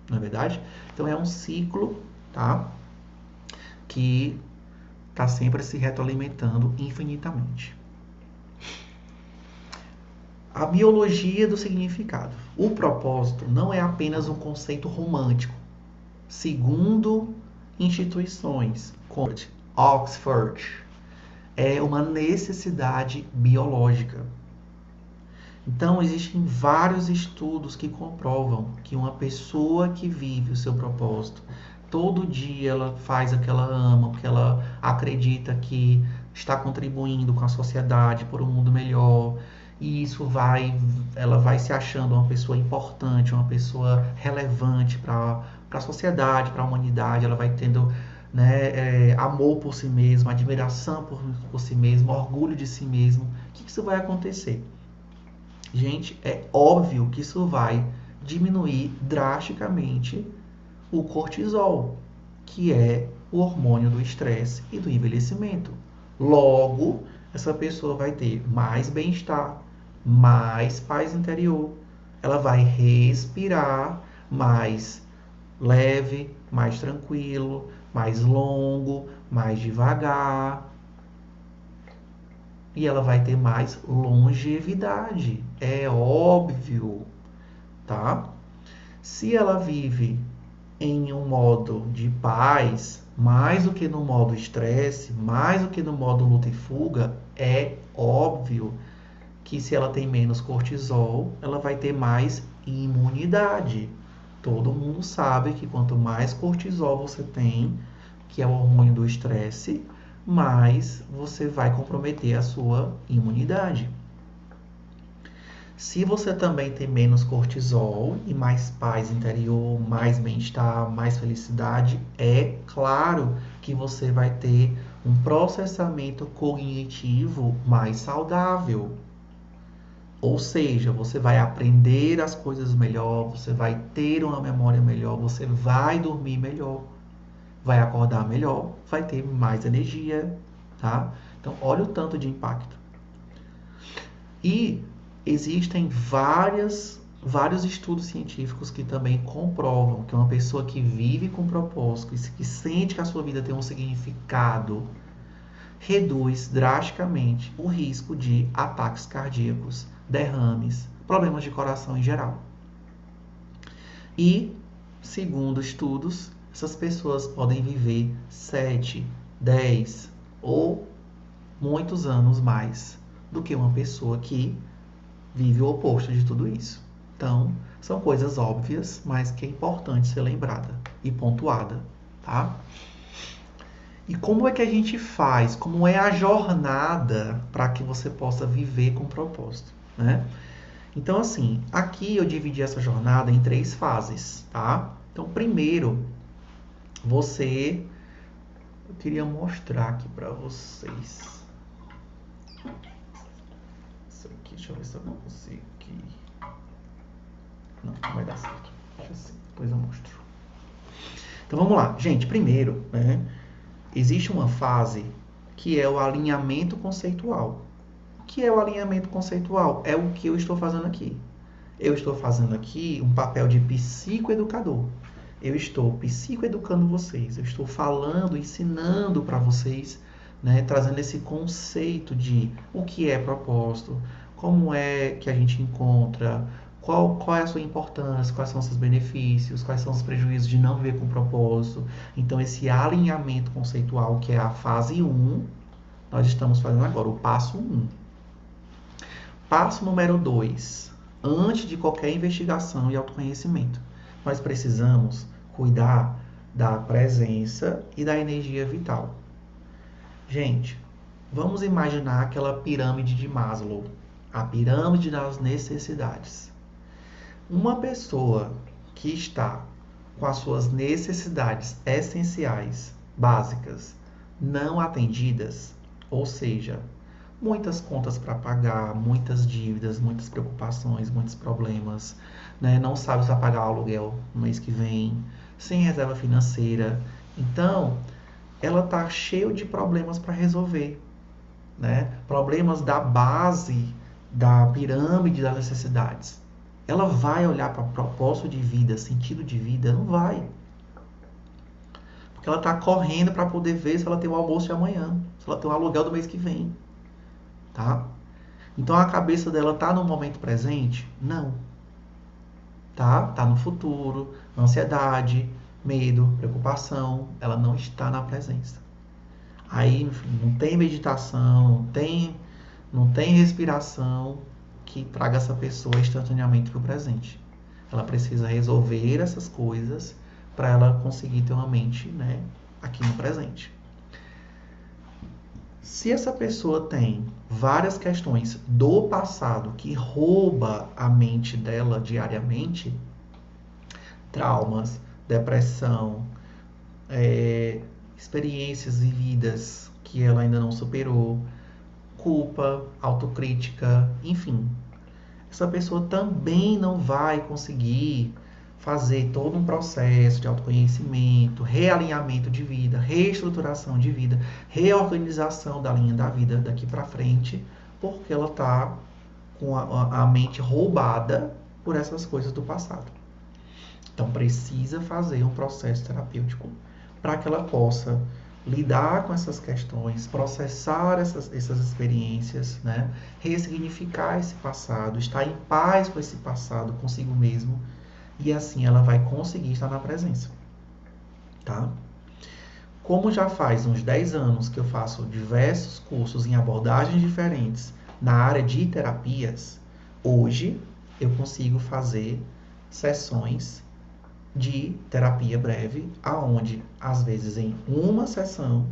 Não é verdade? Então é um ciclo, tá? Que está sempre se retroalimentando infinitamente. A biologia do significado. O propósito não é apenas um conceito romântico. Segundo instituições como Oxford, é uma necessidade biológica. Então, existem vários estudos que comprovam que uma pessoa que vive o seu propósito, todo dia ela faz o que ela ama, o que ela acredita que está contribuindo com a sociedade por um mundo melhor, e ela vai se achando uma pessoa importante, uma pessoa relevante para a sociedade, para a humanidade, ela vai tendo, né, amor por si mesma, admiração por si mesma, orgulho de si mesmo. O que isso vai acontecer? Gente, é óbvio que isso vai diminuir drasticamente o cortisol, que é o hormônio do estresse e do envelhecimento. Logo, essa pessoa vai ter mais bem-estar, mais paz interior. Ela vai respirar mais leve, mais tranquilo, mais longo, mais devagar. E ela vai ter mais longevidade. É óbvio, tá? Se ela vive em um modo de paz, mais do que no modo estresse, mais do que no modo luta e fuga, é óbvio que se ela tem menos cortisol, ela vai ter mais imunidade. Todo mundo sabe que quanto mais cortisol você tem, que é o hormônio do estresse, mais você vai comprometer a sua imunidade. Se você também tem menos cortisol e mais paz interior, mais bem-estar, mais felicidade, é claro que você vai ter um processamento cognitivo mais saudável. Ou seja, você vai aprender as coisas melhor, você vai ter uma memória melhor, você vai dormir melhor, vai acordar melhor, vai ter mais energia, tá? Então, olha o tanto de impacto. E existem vários estudos científicos que também comprovam que uma pessoa que vive com propósito, que sente que a sua vida tem um significado, reduz drasticamente o risco de ataques cardíacos, derrames, problemas de coração em geral. E, segundo estudos, essas pessoas podem viver 7, 10 ou muitos anos mais do que uma pessoa que vive o oposto de tudo isso. Então, são coisas óbvias, mas que é importante ser lembrada e pontuada, tá? E como é que a gente faz? Como é a jornada para que você possa viver com propósito, né? Então, assim, aqui eu dividi essa jornada em 3 fases, tá? Então, primeiro, eu queria mostrar aqui para vocês. Isso aqui, deixa eu ver se eu consigo aqui. Não vai dar certo. Deixa assim, depois eu mostro. Então, vamos lá. Gente, primeiro, né? Existe uma fase que é o alinhamento conceitual. O que é o alinhamento conceitual? É o que eu estou fazendo aqui. Eu estou fazendo aqui um papel de psicoeducador. Eu estou psicoeducando vocês. Eu estou falando, ensinando para vocês, né, trazendo esse conceito de o que é propósito, como é que a gente encontra, Qual é a sua importância, quais são os seus benefícios, quais são os prejuízos de não viver com propósito. Então, esse alinhamento conceitual, que é a fase 1, nós estamos fazendo agora, o passo 1. Passo número 2. Antes de qualquer investigação e autoconhecimento, nós precisamos cuidar da presença e da energia vital. Gente, vamos imaginar aquela pirâmide de Maslow, a pirâmide das necessidades. Uma pessoa que está com as suas necessidades essenciais, básicas, não atendidas, ou seja, muitas contas para pagar, muitas dívidas, muitas preocupações, muitos problemas, né? Não sabe se vai pagar o aluguel no mês que vem, sem reserva financeira. Então, ela está cheia de problemas para resolver, né? Problemas da base da pirâmide das necessidades. Ela vai olhar para propósito de vida, sentido de vida? Não vai. Porque ela está correndo para poder ver se ela tem o almoço de amanhã, se ela tem o aluguel do mês que vem. Tá? Então a cabeça dela tá no momento presente? Não. Tá no futuro, ansiedade, medo, preocupação, ela não está na presença. Aí, enfim, não tem meditação, não tem respiração que traga essa pessoa instantaneamente para o presente. Ela precisa resolver essas coisas para ela conseguir ter uma mente, né, aqui no presente. Se essa pessoa tem várias questões do passado que rouba a mente dela diariamente, traumas, depressão, experiências vividas que ela ainda não superou, culpa, autocrítica, enfim, essa pessoa também não vai conseguir fazer todo um processo de autoconhecimento, realinhamento de vida, reestruturação de vida, reorganização da linha da vida daqui para frente, porque ela está com a mente roubada por essas coisas do passado. Então precisa fazer um processo terapêutico para que ela possa lidar com essas questões, processar essas experiências, né? Ressignificar esse passado, estar em paz com esse passado, consigo mesmo, e assim ela vai conseguir estar na presença, tá? Como já faz uns 10 anos que eu faço diversos cursos em abordagens diferentes na área de terapias, hoje eu consigo fazer sessões de terapia breve, aonde às vezes em uma sessão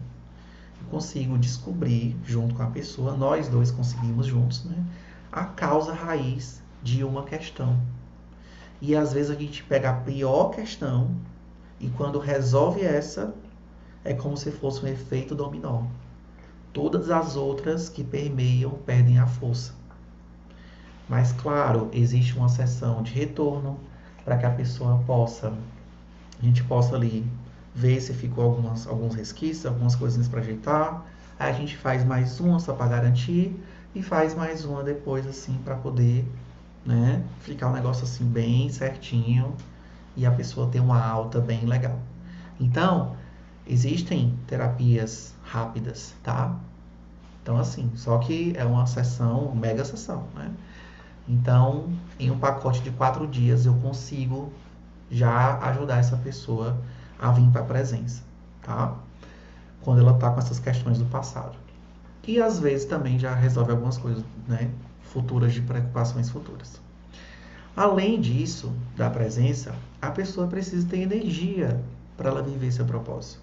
eu consigo descobrir junto com a pessoa, nós dois conseguimos juntos, né, a causa raiz de uma questão. E às vezes a gente pega a pior questão e quando resolve essa, é como se fosse um efeito dominó. Todas as outras que permeiam perdem a força. Mas claro, existe uma sessão de retorno para que a pessoa a gente possa ali ver se ficou alguns resquícios, algumas coisinhas para ajeitar. Aí a gente faz mais uma só para garantir e faz mais uma depois assim para poder, né, ficar um negócio assim bem certinho e a pessoa ter uma alta bem legal. Então, existem terapias rápidas, tá? Então assim, só que é uma sessão, mega sessão, né? Então, em um pacote de 4 dias, eu consigo já ajudar essa pessoa a vir para a presença, tá? Quando ela está com essas questões do passado. E às vezes também já resolve algumas coisas, né, futuras, de preocupações futuras. Além disso, da presença, a pessoa precisa ter energia para ela viver seu propósito.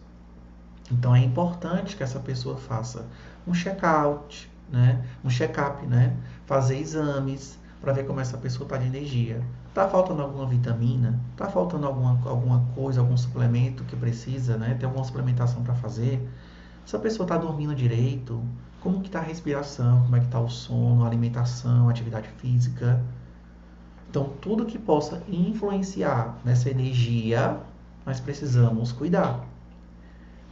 Então é importante que essa pessoa faça um check-out, né, um check-up, né, fazer exames, para ver como essa pessoa está de energia. Está faltando alguma vitamina? Está faltando alguma coisa, algum suplemento que precisa, né? Tem alguma suplementação para fazer? Se a pessoa está dormindo direito, como que está a respiração, como é que está o sono, a alimentação, a atividade física. Então, tudo que possa influenciar nessa energia, nós precisamos cuidar.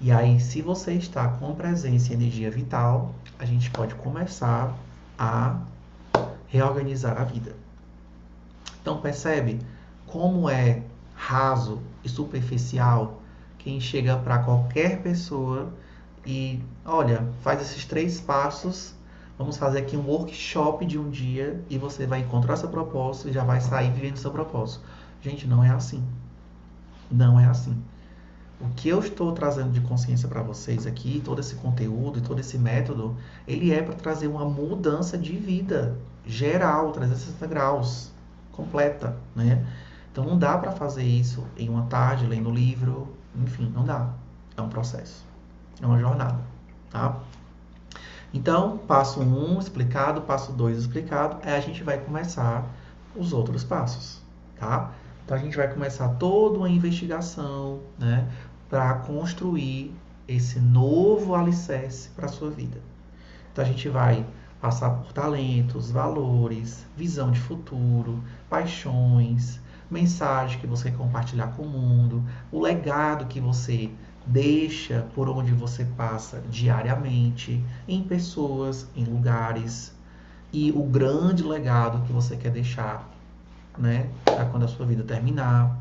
E aí, se você está com presença e energia vital, a gente pode começar a reorganizar a vida. Então percebe como é raso e superficial quem chega para qualquer pessoa e, olha, faz esses 3 passos Vamos fazer aqui um workshop de um dia e você vai encontrar seu propósito e já vai sair vivendo seu propósito. Gente, não é assim. Não é assim. O que eu estou trazendo de consciência para vocês aqui, todo esse conteúdo e todo esse método, ele é para trazer uma mudança de vida geral, 360 graus, completa, né? Então não dá para fazer isso em uma tarde, lendo livro, enfim, não dá. É um processo, é uma jornada, tá? Então, passo 1 explicado, passo 2 explicado, aí a gente vai começar os outros passos, tá? Então a gente vai começar toda uma investigação, né, para construir esse novo alicerce para a sua vida. Então a gente vai passar por talentos, valores, visão de futuro, paixões, mensagem que você quer compartilhar com o mundo, o legado que você deixa por onde você passa diariamente, em pessoas, em lugares, e o grande legado que você quer deixar, né, para quando a sua vida terminar,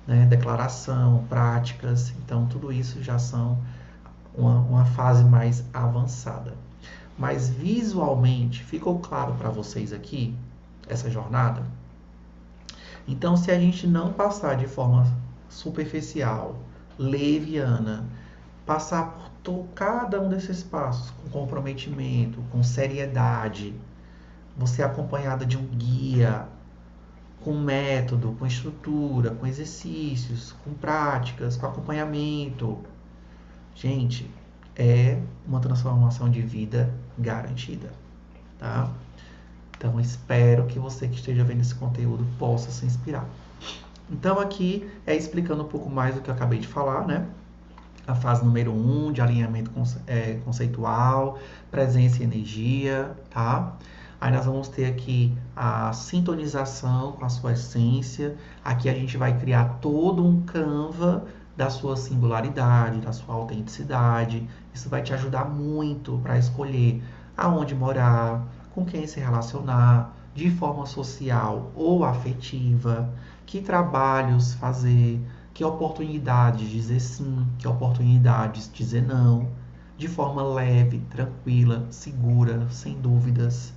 né, declaração, práticas, então tudo isso já são uma fase mais avançada. Mas visualmente, ficou claro para vocês aqui essa jornada? Então, se a gente não passar de forma superficial, leviana, passar por cada um desses passos com comprometimento, com seriedade, você é acompanhada de um guia, com método, com estrutura, com exercícios, com práticas, com acompanhamento. Gente, é uma transformação de vida garantida, tá? Então, espero que você que esteja vendo esse conteúdo possa se inspirar. Então, aqui é explicando um pouco mais do que eu acabei de falar, né? A fase número 1 de alinhamento conceitual, presença e energia, tá? Aí nós vamos ter aqui a sintonização com a sua essência. Aqui a gente vai criar todo um Canva da sua singularidade, da sua autenticidade. Isso vai te ajudar muito para escolher aonde morar, com quem se relacionar, de forma social ou afetiva, que trabalhos fazer, que oportunidades dizer sim, que oportunidades dizer não, de forma leve, tranquila, segura, sem dúvidas,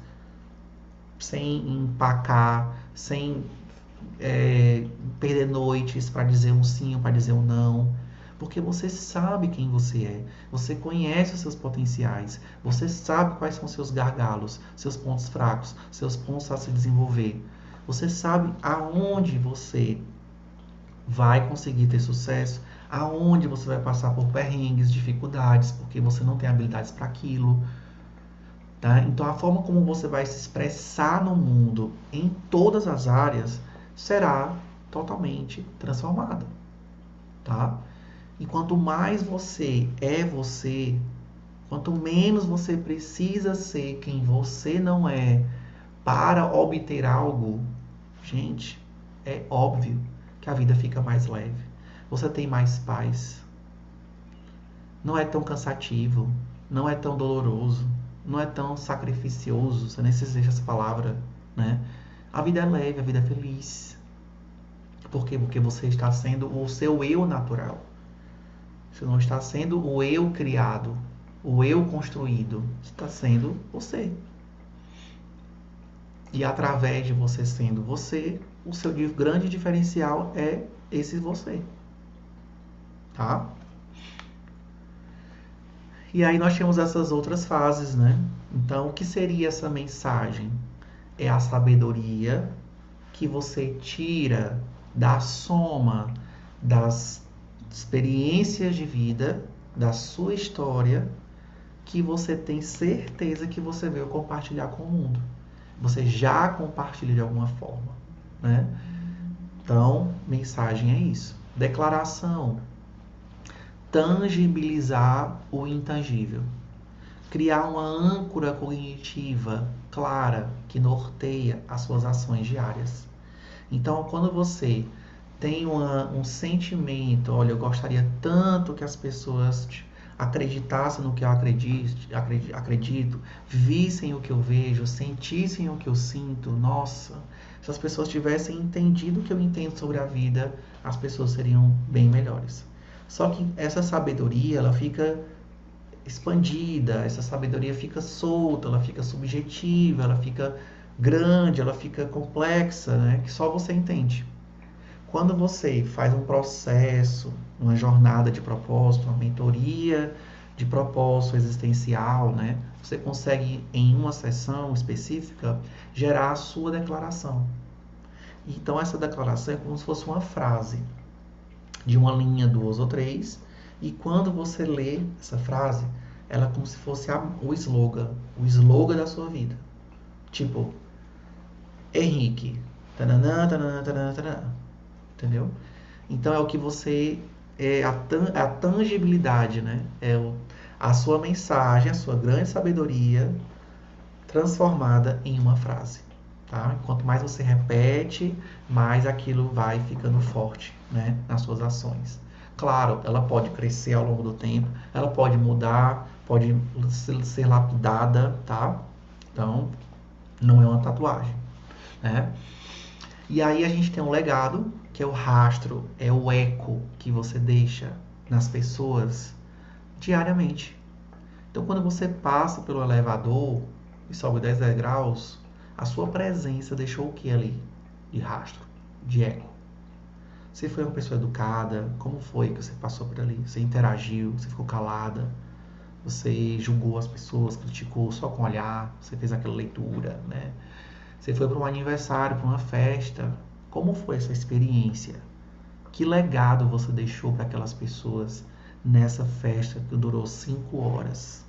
sem empacar, sem perder noites para dizer um sim ou para dizer um não. Porque você sabe quem você é, você conhece os seus potenciais, você sabe quais são seus gargalos, seus pontos fracos, seus pontos a se desenvolver. Você sabe aonde você vai conseguir ter sucesso, aonde você vai passar por perrengues, dificuldades, porque você não tem habilidades para aquilo. Tá? Então a forma como você vai se expressar no mundo em todas as áreas será totalmente transformada. Tá? E quanto mais você é você, quanto menos você precisa ser quem você não é para obter algo, gente, é óbvio que a vida fica mais leve. Você tem mais paz. Não é tão cansativo, não é tão doloroso, não é tão sacrificioso, você nem se existe essa palavra, né? A vida é leve, a vida é feliz. Por quê? Porque você está sendo o seu eu natural. Você não está sendo o eu criado, o eu construído. Você está sendo você. E através de você sendo você, o seu grande diferencial é esse você. Tá? E aí nós temos essas outras fases, né? Então, o que seria essa mensagem? É a sabedoria que você tira da soma das experiências de vida, da sua história, que você tem certeza que você veio compartilhar com o mundo. Você já compartilha de alguma forma, né? Então, mensagem é isso. Declaração. Tangibilizar o intangível. Criar uma âncora cognitiva clara que norteia as suas ações diárias. Então, quando você tem um sentimento, olha, eu gostaria tanto que as pessoas acreditassem no que eu acredito, vissem o que eu vejo, sentissem o que eu sinto, nossa, se as pessoas tivessem entendido o que eu entendo sobre a vida, as pessoas seriam bem melhores. Só que essa sabedoria, ela fica expandida, essa sabedoria fica solta, ela fica subjetiva, ela fica grande, ela fica complexa, né? Que só você entende. Quando você faz um processo, uma jornada de propósito, uma mentoria de propósito existencial, né? Você consegue, em uma sessão específica, gerar a sua declaração. Então, essa declaração é como se fosse uma frase de uma linha, duas ou três, e quando você lê essa frase, ela é como se fosse o slogan da sua vida. Tipo, Henrique, tananã, tananã, tananã, tananã, entendeu? Então é o que você, a tangibilidade, né? A sua mensagem, a sua grande sabedoria transformada em uma frase. Tá? Quanto mais você repete, mais aquilo vai ficando forte, né, nas suas ações. Claro, ela pode crescer ao longo do tempo, ela pode mudar, pode ser lapidada, tá? Então, não é uma tatuagem, né? E aí a gente tem um legado, que é o rastro, é o eco que você deixa nas pessoas diariamente. Então, quando você passa pelo elevador e sobe 10 degraus, a sua presença deixou o que ali? De rastro, de eco. Você foi uma pessoa educada? Como foi que você passou por ali? Você interagiu? Você ficou calada? Você julgou as pessoas, criticou só com o olhar? Você fez aquela leitura, né? Você foi para um aniversário, para uma festa? Como foi essa experiência? Que legado você deixou para aquelas pessoas nessa festa que durou 5 horas?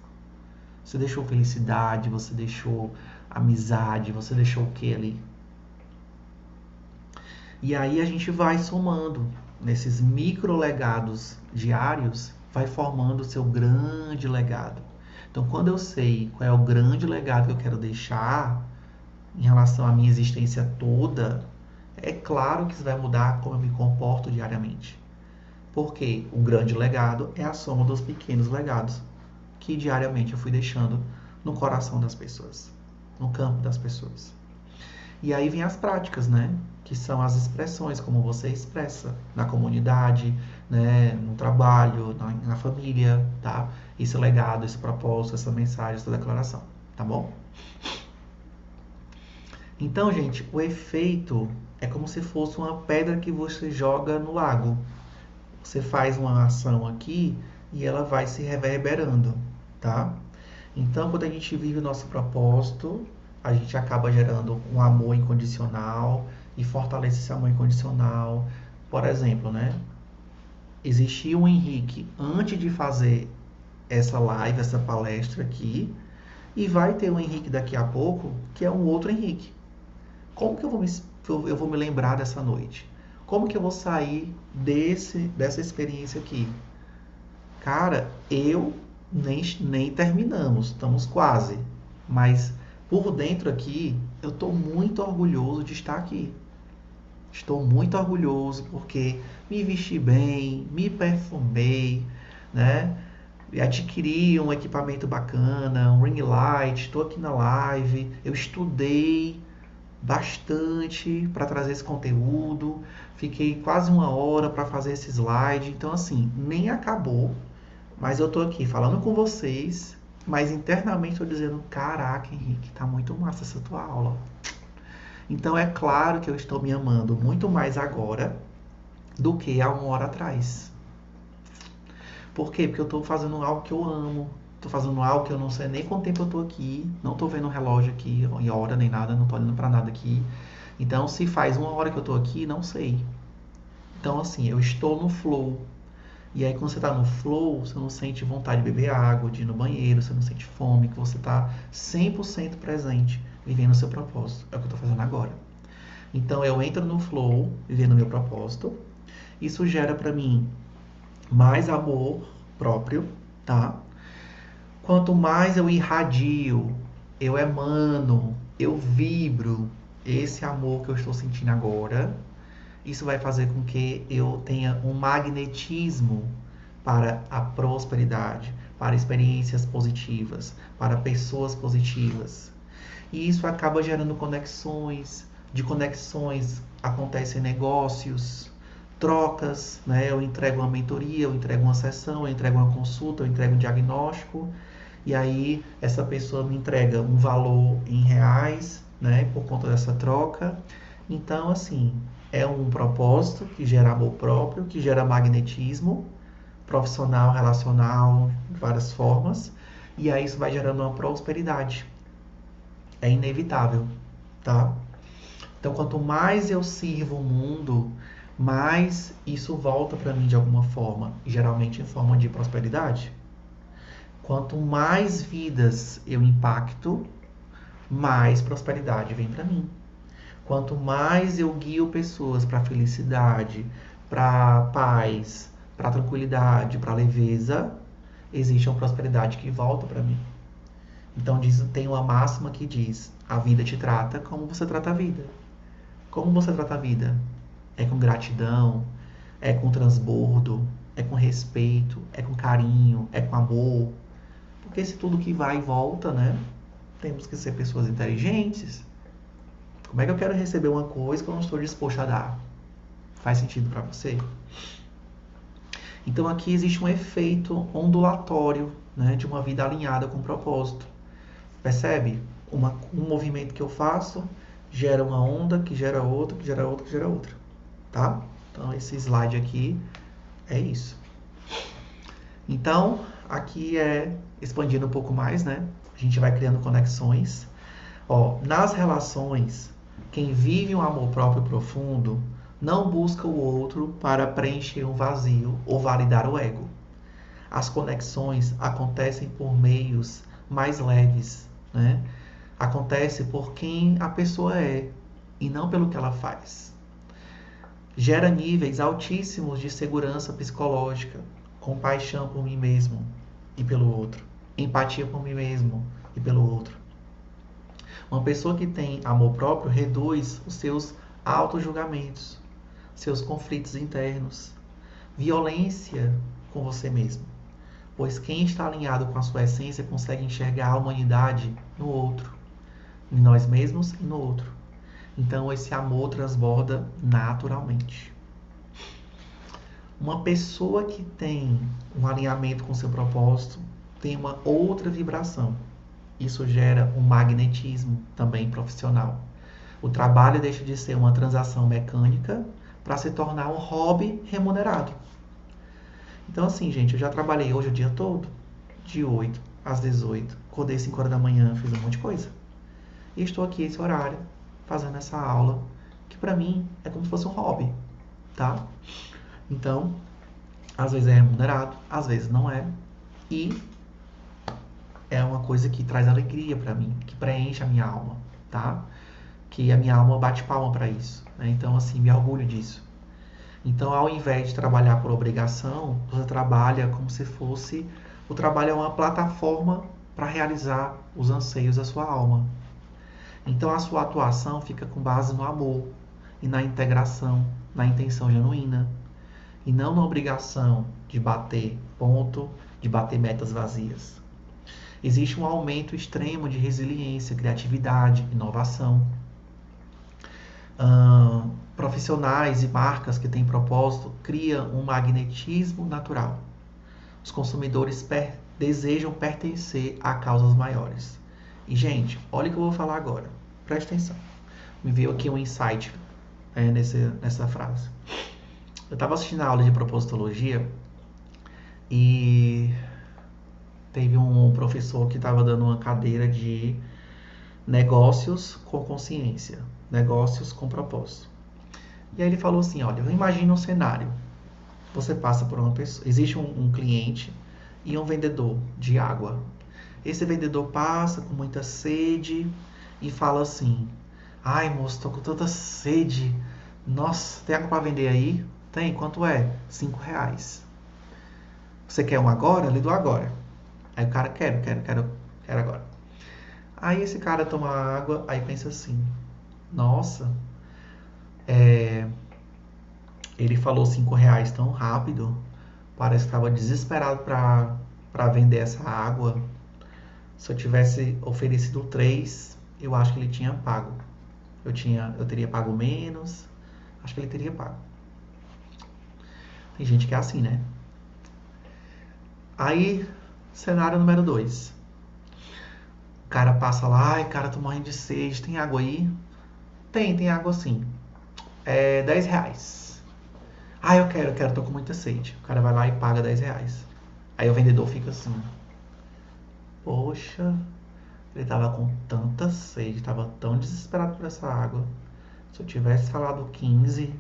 Você deixou felicidade, você deixou amizade, você deixou o que ali? E aí a gente vai somando nesses micro legados diários, vai formando o seu grande legado. Então, quando eu sei qual é o grande legado que eu quero deixar em relação à minha existência toda, é claro que isso vai mudar como eu me comporto diariamente. Porque o grande legado é a soma dos pequenos legados que diariamente eu fui deixando no coração das pessoas, no campo das pessoas. E aí vem as práticas, né? Que são as expressões, como você expressa na comunidade, né? No trabalho, na família, tá? Esse legado, esse propósito, essa mensagem, essa declaração, tá bom? Então, gente, o efeito é como se fosse uma pedra que você joga no lago. Você faz uma ação aqui e ela vai se reverberando, tá? Então, quando a gente vive o nosso propósito, a gente acaba gerando um amor incondicional e fortalece esse amor incondicional. Por exemplo, né? Existia um Henrique antes de fazer essa live, essa palestra aqui, e vai ter um Henrique daqui a pouco, que é um outro Henrique. Como que eu vou me lembrar dessa noite? Como que eu vou sair dessa experiência aqui? Cara, eu nem terminamos, estamos quase. Mas por dentro aqui, eu estou muito orgulhoso de estar aqui. Estou muito orgulhoso porque me vesti bem, me perfumei, né? Adquiri um equipamento bacana, um ring light, estou aqui na live, eu estudei bastante para trazer esse conteúdo, fiquei quase 1 hora para fazer esse slide, então assim, nem acabou, mas eu tô aqui falando com vocês, mas internamente estou dizendo, caraca, Henrique, tá muito massa essa tua aula. Então é claro que eu estou me amando muito mais agora do que há 1 hora atrás. Por quê? Porque eu estou fazendo algo que eu amo, estou fazendo algo que eu não sei nem quanto tempo eu estou aqui, não estou vendo o relógio aqui, em hora nem nada, não estou olhando para nada aqui. Então, se faz 1 hora que eu estou aqui, não sei. Então, assim, eu estou no flow. E aí, quando você está no flow, você não sente vontade de beber água, de ir no banheiro, você não sente fome, que você está 100% presente, vivendo o seu propósito. É o que eu estou fazendo agora. Então, eu entro no flow, vivendo o meu propósito. Isso gera para mim mais amor próprio, tá? Quanto mais eu irradio, eu emano, eu vibro esse amor que eu estou sentindo agora, isso vai fazer com que eu tenha um magnetismo para a prosperidade, para experiências positivas, para pessoas positivas. E isso acaba gerando conexões, de conexões acontecem negócios, trocas, né? Eu entrego uma mentoria, eu entrego uma sessão, eu entrego uma consulta, eu entrego um diagnóstico, e aí essa pessoa me entrega um valor em reais, né? Por conta dessa troca. Então, assim, é um propósito que gera amor próprio, que gera magnetismo profissional, relacional, de várias formas, e aí isso vai gerando uma prosperidade. É inevitável, tá? Então, quanto mais eu sirvo o mundo, mais isso volta para mim de alguma forma, geralmente em forma de prosperidade. Quanto mais vidas eu impacto, mais prosperidade vem para mim. Quanto mais eu guio pessoas para felicidade, para paz, para tranquilidade, para leveza, existe uma prosperidade que volta para mim. Então tem uma máxima que diz: a vida te trata como você trata a vida. Como você trata a vida? É com gratidão, é com transbordo, é com respeito, é com carinho, é com amor. Porque se tudo que vai e volta, né? Temos que ser pessoas inteligentes. Como é que eu quero receber uma coisa que eu não estou disposto a dar? Faz sentido para você? Então aqui existe um efeito ondulatório, né, de uma vida alinhada com o propósito. Percebe? Um movimento que eu faço gera uma onda, que gera outra, que gera outra, que gera outra. Tá? Então esse slide aqui é isso. Então, aqui é expandindo um pouco mais, né? A gente vai criando conexões. Ó, nas relações, quem vive um amor próprio profundo não busca o outro para preencher um vazio ou validar o ego. As conexões acontecem por meios mais leves, né? Acontece por quem a pessoa é e não pelo que ela faz. Gera níveis altíssimos de segurança psicológica, compaixão por mim mesmo e pelo outro, empatia por mim mesmo e pelo outro. Uma pessoa que tem amor próprio reduz os seus auto-julgamentos, seus conflitos internos, violência com você mesmo. Pois quem está alinhado com a sua essência consegue enxergar a humanidade no outro, em nós mesmos e no outro. Então esse amor transborda naturalmente. Uma pessoa que tem um alinhamento com seu propósito tem uma outra vibração. Isso gera um magnetismo também profissional. O trabalho deixa de ser uma transação mecânica para se tornar um hobby remunerado. Então assim, gente, eu já trabalhei hoje o dia todo, de 8 às 18, acordei 5 horas da manhã, fiz um monte de coisa. E estou aqui esse horário, fazendo essa aula, que para mim é como se fosse um hobby, tá? Então, às vezes é remunerado, às vezes não é. E é uma coisa que traz alegria para mim, que preenche a minha alma, tá? Que a minha alma bate palma para isso, né? Então, assim, me orgulho disso. Então, ao invés de trabalhar por obrigação, você trabalha como se fosse... O trabalho é uma plataforma para realizar os anseios da sua alma. Então, a sua atuação fica com base no amor e na integração, na intenção genuína. E não na obrigação de bater ponto, de bater metas vazias. Existe um aumento extremo de resiliência, criatividade, inovação. Profissionais e marcas que têm propósito criam um magnetismo natural. Os consumidores desejam pertencer a causas maiores. E, gente, olha o que eu vou falar agora. Presta atenção. Me veio aqui um insight nessa frase. Eu estava assistindo a aula de propositologia e teve um professor que estava dando uma cadeira de negócios com consciência, negócios com propósito. E aí ele falou assim, olha, imagina um cenário. Você passa por uma pessoa, existe um cliente e um vendedor de água. Esse vendedor passa com muita sede e fala assim, ai moço, tô com tanta sede. Nossa, tem água para vender aí? Tem, quanto é? R$5. Você quer um agora? Eu lhe dou agora. Aí o cara, quero agora. Aí esse cara toma água, aí pensa assim, nossa, ele falou R$5 tão rápido, parece que estava desesperado para vender essa água. Se eu tivesse oferecido 3, eu acho que ele tinha pago. Eu teria pago menos, acho que ele teria pago. Tem gente que é assim, né? Aí, cenário número 2. O cara passa lá, ai, cara, tô morrendo de sede, tem água aí? Tem água sim. É R$ 10. Ah, eu quero, tô com muita sede. O cara vai lá e paga R$ 10. Aí o vendedor fica assim, poxa, ele tava com tanta sede, tava tão desesperado por essa água. Se eu tivesse falado 15,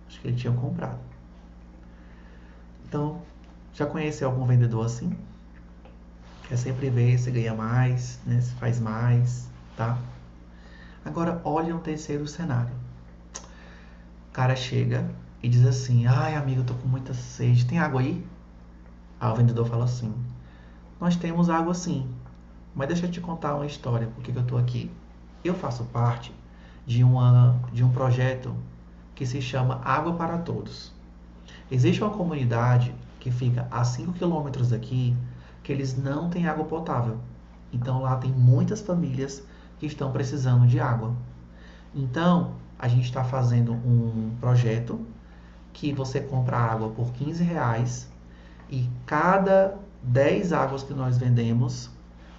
acho que ele tinha comprado. Então, já conheceu algum vendedor assim? Quer sempre ver se ganha mais, né? Se faz mais, tá? Agora, olha um terceiro cenário. O cara chega e diz assim, ai amigo, eu tô com muita sede, tem água aí? Aí o vendedor fala assim, nós temos água sim, mas deixa eu te contar uma história, por que eu tô aqui. Eu faço parte de um projeto que se chama Água para Todos. Existe uma comunidade que fica a 5 quilômetros daqui, que eles não têm água potável. Então lá tem muitas famílias que estão precisando de água. Então a gente está fazendo um projeto que você compra água por R$ 15 e cada 10 águas que nós vendemos,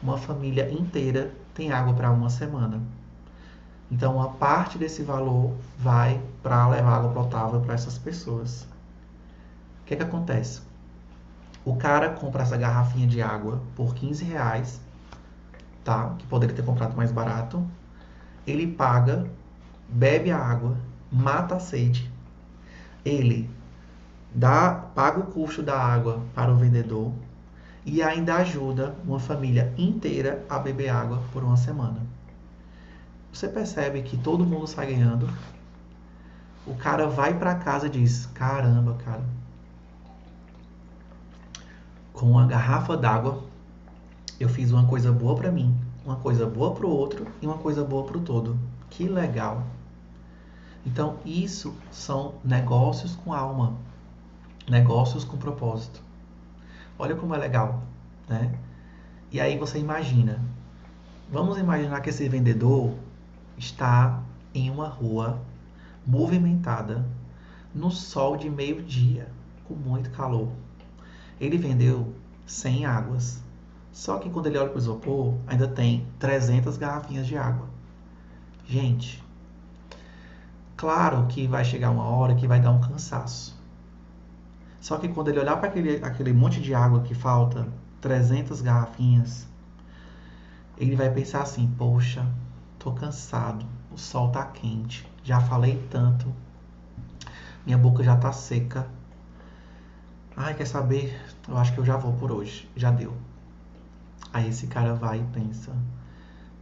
uma família inteira tem água para uma semana. Então, uma parte desse valor vai para levar água potável para essas pessoas. O que acontece? O cara compra essa garrafinha de água por R$ 15, tá? Que poderia ter comprado mais barato. Ele paga, bebe a água, mata a sede. Ele paga o custo da água para o vendedor e ainda ajuda uma família inteira a beber água por uma semana. Você percebe que todo mundo sai ganhando. O cara vai para casa e diz, caramba, cara, com uma garrafa d'água eu fiz uma coisa boa para mim, uma coisa boa para o outro e uma coisa boa para o todo. Que legal. Então isso são negócios com alma, negócios com propósito. Olha como é legal, né? E aí você imagina, vamos imaginar que esse vendedor está em uma rua movimentada, no sol de meio-dia, com muito calor. Ele vendeu 100 águas. Só que quando ele olha para o isopor, ainda tem 300 garrafinhas de água. Gente, claro que vai chegar uma hora que vai dar um cansaço. Só que quando ele olhar para aquele monte de água que falta, 300 garrafinhas, ele vai pensar assim, poxa, tô cansado, o sol tá quente, já falei tanto, minha boca já tá seca. Ai, quer saber? Eu acho que eu já vou por hoje, já deu. Aí esse cara vai e pensa,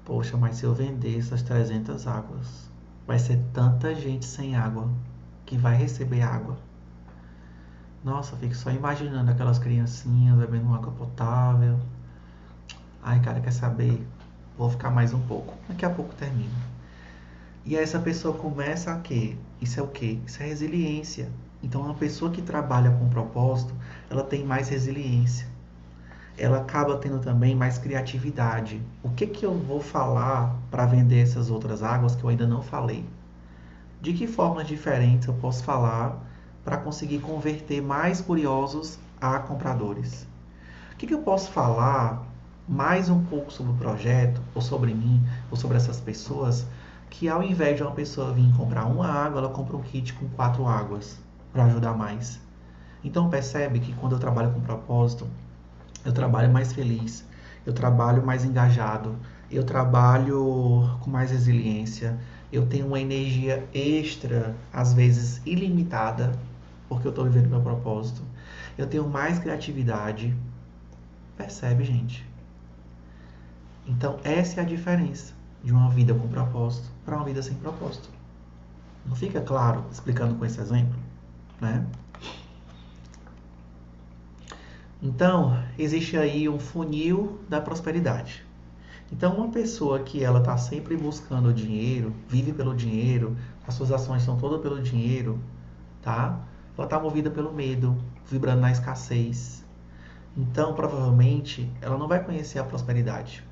poxa, mas se eu vender essas 300 águas, vai ser tanta gente sem água que vai receber água. Nossa, fico só imaginando aquelas criancinhas bebendo água potável. Ai, cara, quer saber? Vou ficar mais um pouco. Daqui a pouco termino. E aí essa pessoa começa a quê? Isso é o quê? Isso é resiliência. Então, uma pessoa que trabalha com propósito, ela tem mais resiliência. Ela acaba tendo também mais criatividade. O que eu vou falar para vender essas outras águas que eu ainda não falei? De que formas diferentes eu posso falar para conseguir converter mais curiosos a compradores? O que eu posso falar mais um pouco sobre o projeto, ou sobre mim, ou sobre essas pessoas, que ao invés de uma pessoa vir comprar uma água, ela compra um kit com 4 águas para ajudar mais. Então percebe que quando eu trabalho com propósito, eu trabalho mais feliz, eu trabalho mais engajado, eu trabalho com mais resiliência, eu tenho uma energia extra, às vezes ilimitada, porque eu estou vivendo meu propósito. Eu tenho mais criatividade. Percebe, gente? Então, essa é a diferença de uma vida com propósito para uma vida sem propósito. Não fica claro explicando com esse exemplo, né? Então, existe aí um funil da prosperidade. Então, uma pessoa que ela está sempre buscando dinheiro, vive pelo dinheiro, as suas ações são todas pelo dinheiro, tá? Ela está movida pelo medo, vibrando na escassez. Então, provavelmente, ela não vai conhecer a prosperidade.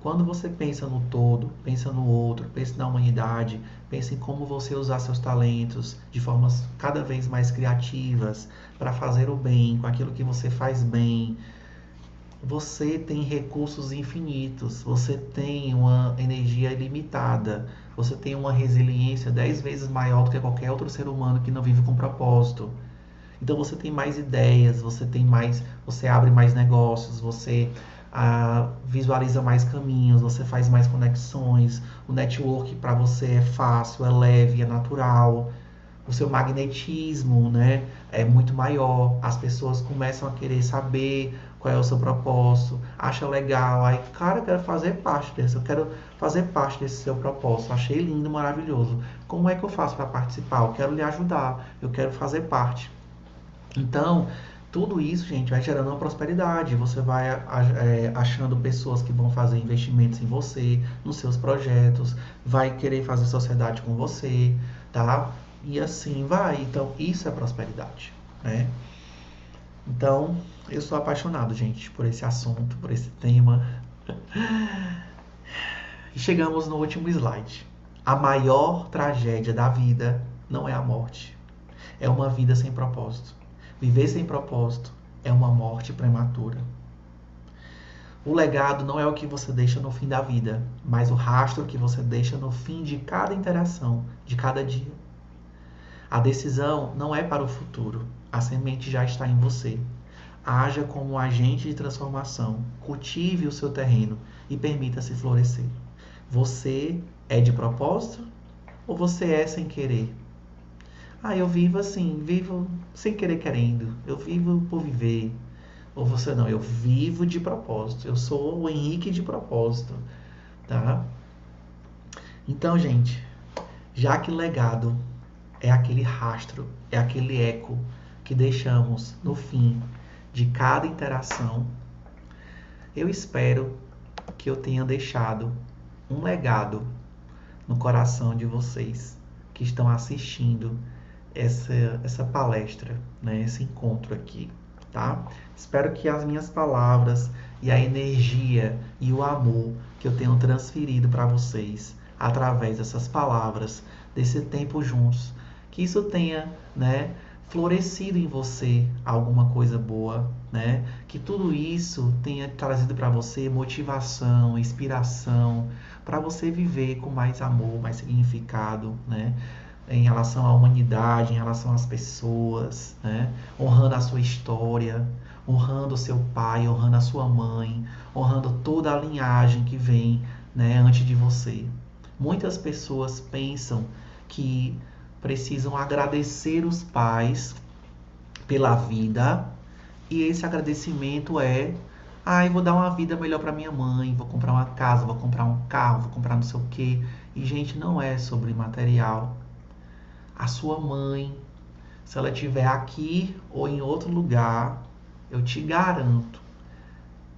Quando você pensa no todo, pensa no outro, pensa na humanidade, pensa em como você usar seus talentos de formas cada vez mais criativas para fazer o bem, com aquilo que você faz bem, você tem recursos infinitos, você tem uma energia ilimitada, você tem uma resiliência 10 vezes maior do que qualquer outro ser humano que não vive com propósito. Então você tem mais ideias, você abre mais negócios, você visualiza mais caminhos, você faz mais conexões, o network para você é fácil, é leve, é natural, o seu magnetismo, né, é muito maior, as pessoas começam a querer saber qual é o seu propósito, acha legal, aí, cara, eu quero fazer parte desse seu propósito, achei lindo, maravilhoso. Como é que eu faço para participar? Eu quero lhe ajudar, eu quero fazer parte. Então, tudo isso, gente, vai gerando uma prosperidade. Você vai achando pessoas que vão fazer investimentos em você, nos seus projetos, vai querer fazer sociedade com você, tá? E assim vai. Então, isso é prosperidade, né? Então, eu sou apaixonado, gente, por esse assunto, por esse tema. E chegamos no último slide. A maior tragédia da vida não é a morte, é uma vida sem propósito. Viver sem propósito é uma morte prematura. O legado não é o que você deixa no fim da vida, mas o rastro que você deixa no fim de cada interação, de cada dia. A decisão não é para o futuro, a semente já está em você. Haja como um agente de transformação, cultive o seu terreno e permita-se florescer. Você é de propósito ou você é sem querer? Eu vivo assim, vivo sem querer querendo, eu vivo por viver. Ou você não, eu vivo de propósito, eu sou o Henrique de propósito, tá? Então, gente, já que legado é aquele rastro, é aquele eco que deixamos no fim de cada interação, eu espero que eu tenha deixado um legado no coração de vocês que estão assistindo essa palestra, né, esse encontro aqui, tá? Espero que as minhas palavras e a energia e o amor que eu tenho transferido para vocês através dessas palavras, desse tempo juntos, que isso tenha, né, florescido em você alguma coisa boa, né? Que tudo isso tenha trazido para você motivação, inspiração, para você viver com mais amor, mais significado, né? Em relação à humanidade, em relação às pessoas, né? Honrando a sua história, honrando o seu pai, honrando a sua mãe, honrando toda a linhagem que vem, né, antes de você. Muitas pessoas pensam que precisam agradecer os pais pela vida, e esse agradecimento eu vou dar uma vida melhor para minha mãe, vou comprar uma casa, vou comprar um carro, vou comprar não sei o quê. E, gente, não é sobre material. A sua mãe, se ela estiver aqui ou em outro lugar, eu te garanto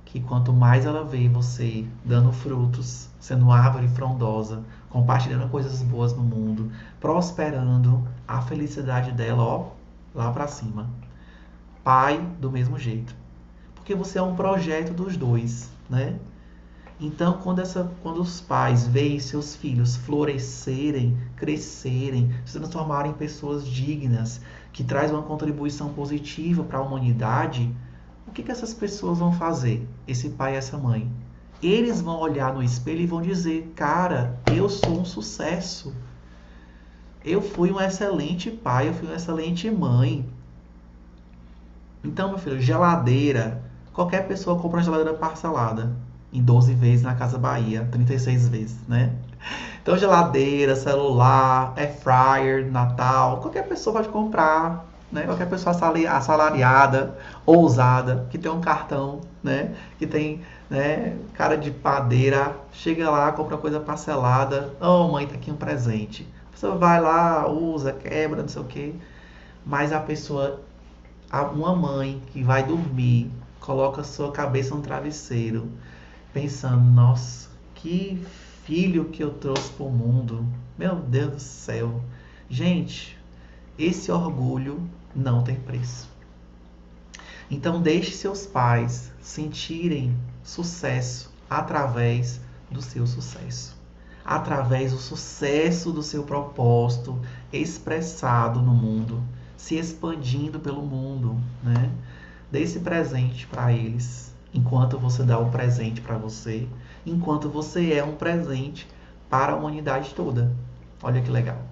que quanto mais ela vê você dando frutos, sendo uma árvore frondosa, compartilhando coisas boas no mundo, prosperando, a felicidade dela, ó, lá para cima. Pai, do mesmo jeito. Porque você é um projeto dos dois, né? Então, quando os pais veem seus filhos florescerem, crescerem, se transformarem em pessoas dignas, que trazem uma contribuição positiva para a humanidade, o que essas pessoas vão fazer? Esse pai e essa mãe? Eles vão olhar no espelho e vão dizer, cara, eu sou um sucesso. Eu fui um excelente pai, eu fui uma excelente mãe. Então, meu filho, geladeira. Qualquer pessoa compra uma geladeira parcelada em 12 vezes na Casa Bahia, 36 vezes, né? Então, geladeira, celular, air fryer, Natal, qualquer pessoa pode comprar, né? Qualquer pessoa assalariada, ousada, que tem um cartão, né? Que tem, né, cara de padeira, chega lá, compra coisa parcelada, mãe, tá aqui um presente. A pessoa vai lá, usa, quebra, não sei o quê. Mas a pessoa, uma mãe que vai dormir, coloca sua cabeça no travesseiro, pensando, nossa, que filho que eu trouxe para o mundo. Meu Deus do céu. Gente, esse orgulho não tem preço. Então deixe seus pais sentirem sucesso através do seu sucesso, através do sucesso do seu propósito expressado no mundo, se expandindo pelo mundo, né? Dê esse presente para eles, enquanto você dá um presente para você, enquanto você é um presente para a humanidade toda. Olha que legal,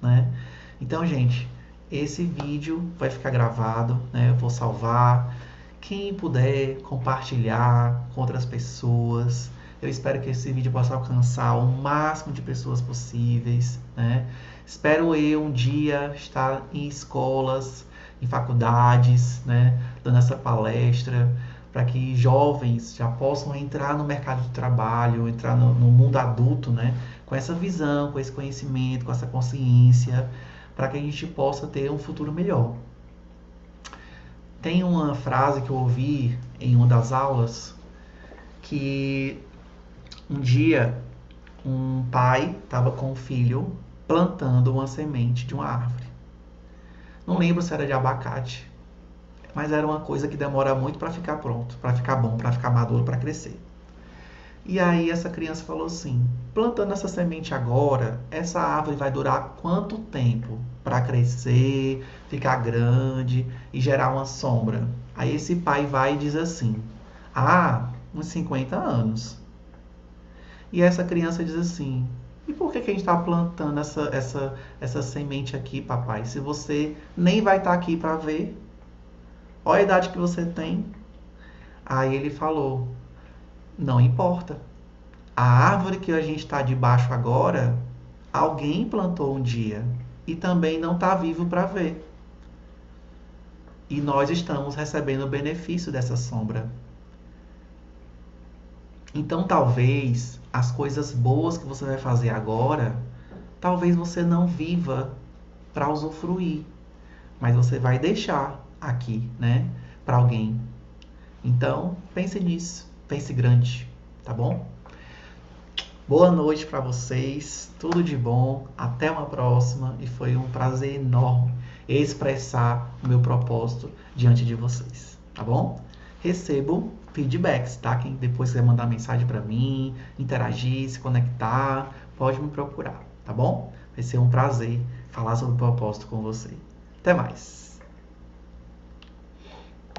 né? Então, gente, esse vídeo vai ficar gravado, né? Eu vou salvar. Quem puder compartilhar com outras pessoas, eu espero que esse vídeo possa alcançar o máximo de pessoas possíveis, né? Espero eu um dia estar em escolas, em faculdades, né? Dando essa palestra, para que jovens já possam entrar no mercado de trabalho, entrar no mundo adulto, né? Com essa visão, com esse conhecimento, com essa consciência, para que a gente possa ter um futuro melhor. Tem uma frase que eu ouvi em uma das aulas, que um dia um pai estava com o filho plantando uma semente de uma árvore. Não lembro se era de abacate, mas era uma coisa que demora muito para ficar pronto, para ficar bom, para ficar maduro, para crescer. E aí essa criança falou assim: plantando essa semente agora, essa árvore vai durar quanto tempo para crescer, ficar grande e gerar uma sombra? Aí esse pai vai e diz assim: uns 50 anos. E essa criança diz assim: e por que a gente está plantando essa semente aqui, papai, se você nem vai estar aqui para ver? Olha a idade que você tem. Aí ele falou: não importa. A árvore que a gente está debaixo agora, alguém plantou um dia e também não está vivo para ver. E nós estamos recebendo o benefício dessa sombra. Então talvez as coisas boas que você vai fazer agora, talvez você não viva para usufruir, mas você vai deixar aqui, né, para alguém. Então pense nisso, pense grande, tá bom? Boa noite para vocês, tudo de bom, até uma próxima, e foi um prazer enorme expressar o meu propósito diante de vocês, tá bom? Recebo feedbacks, tá? Quem depois quiser mandar mensagem para mim, interagir, se conectar, pode me procurar, tá bom? Vai ser um prazer falar sobre o propósito com você. Até mais!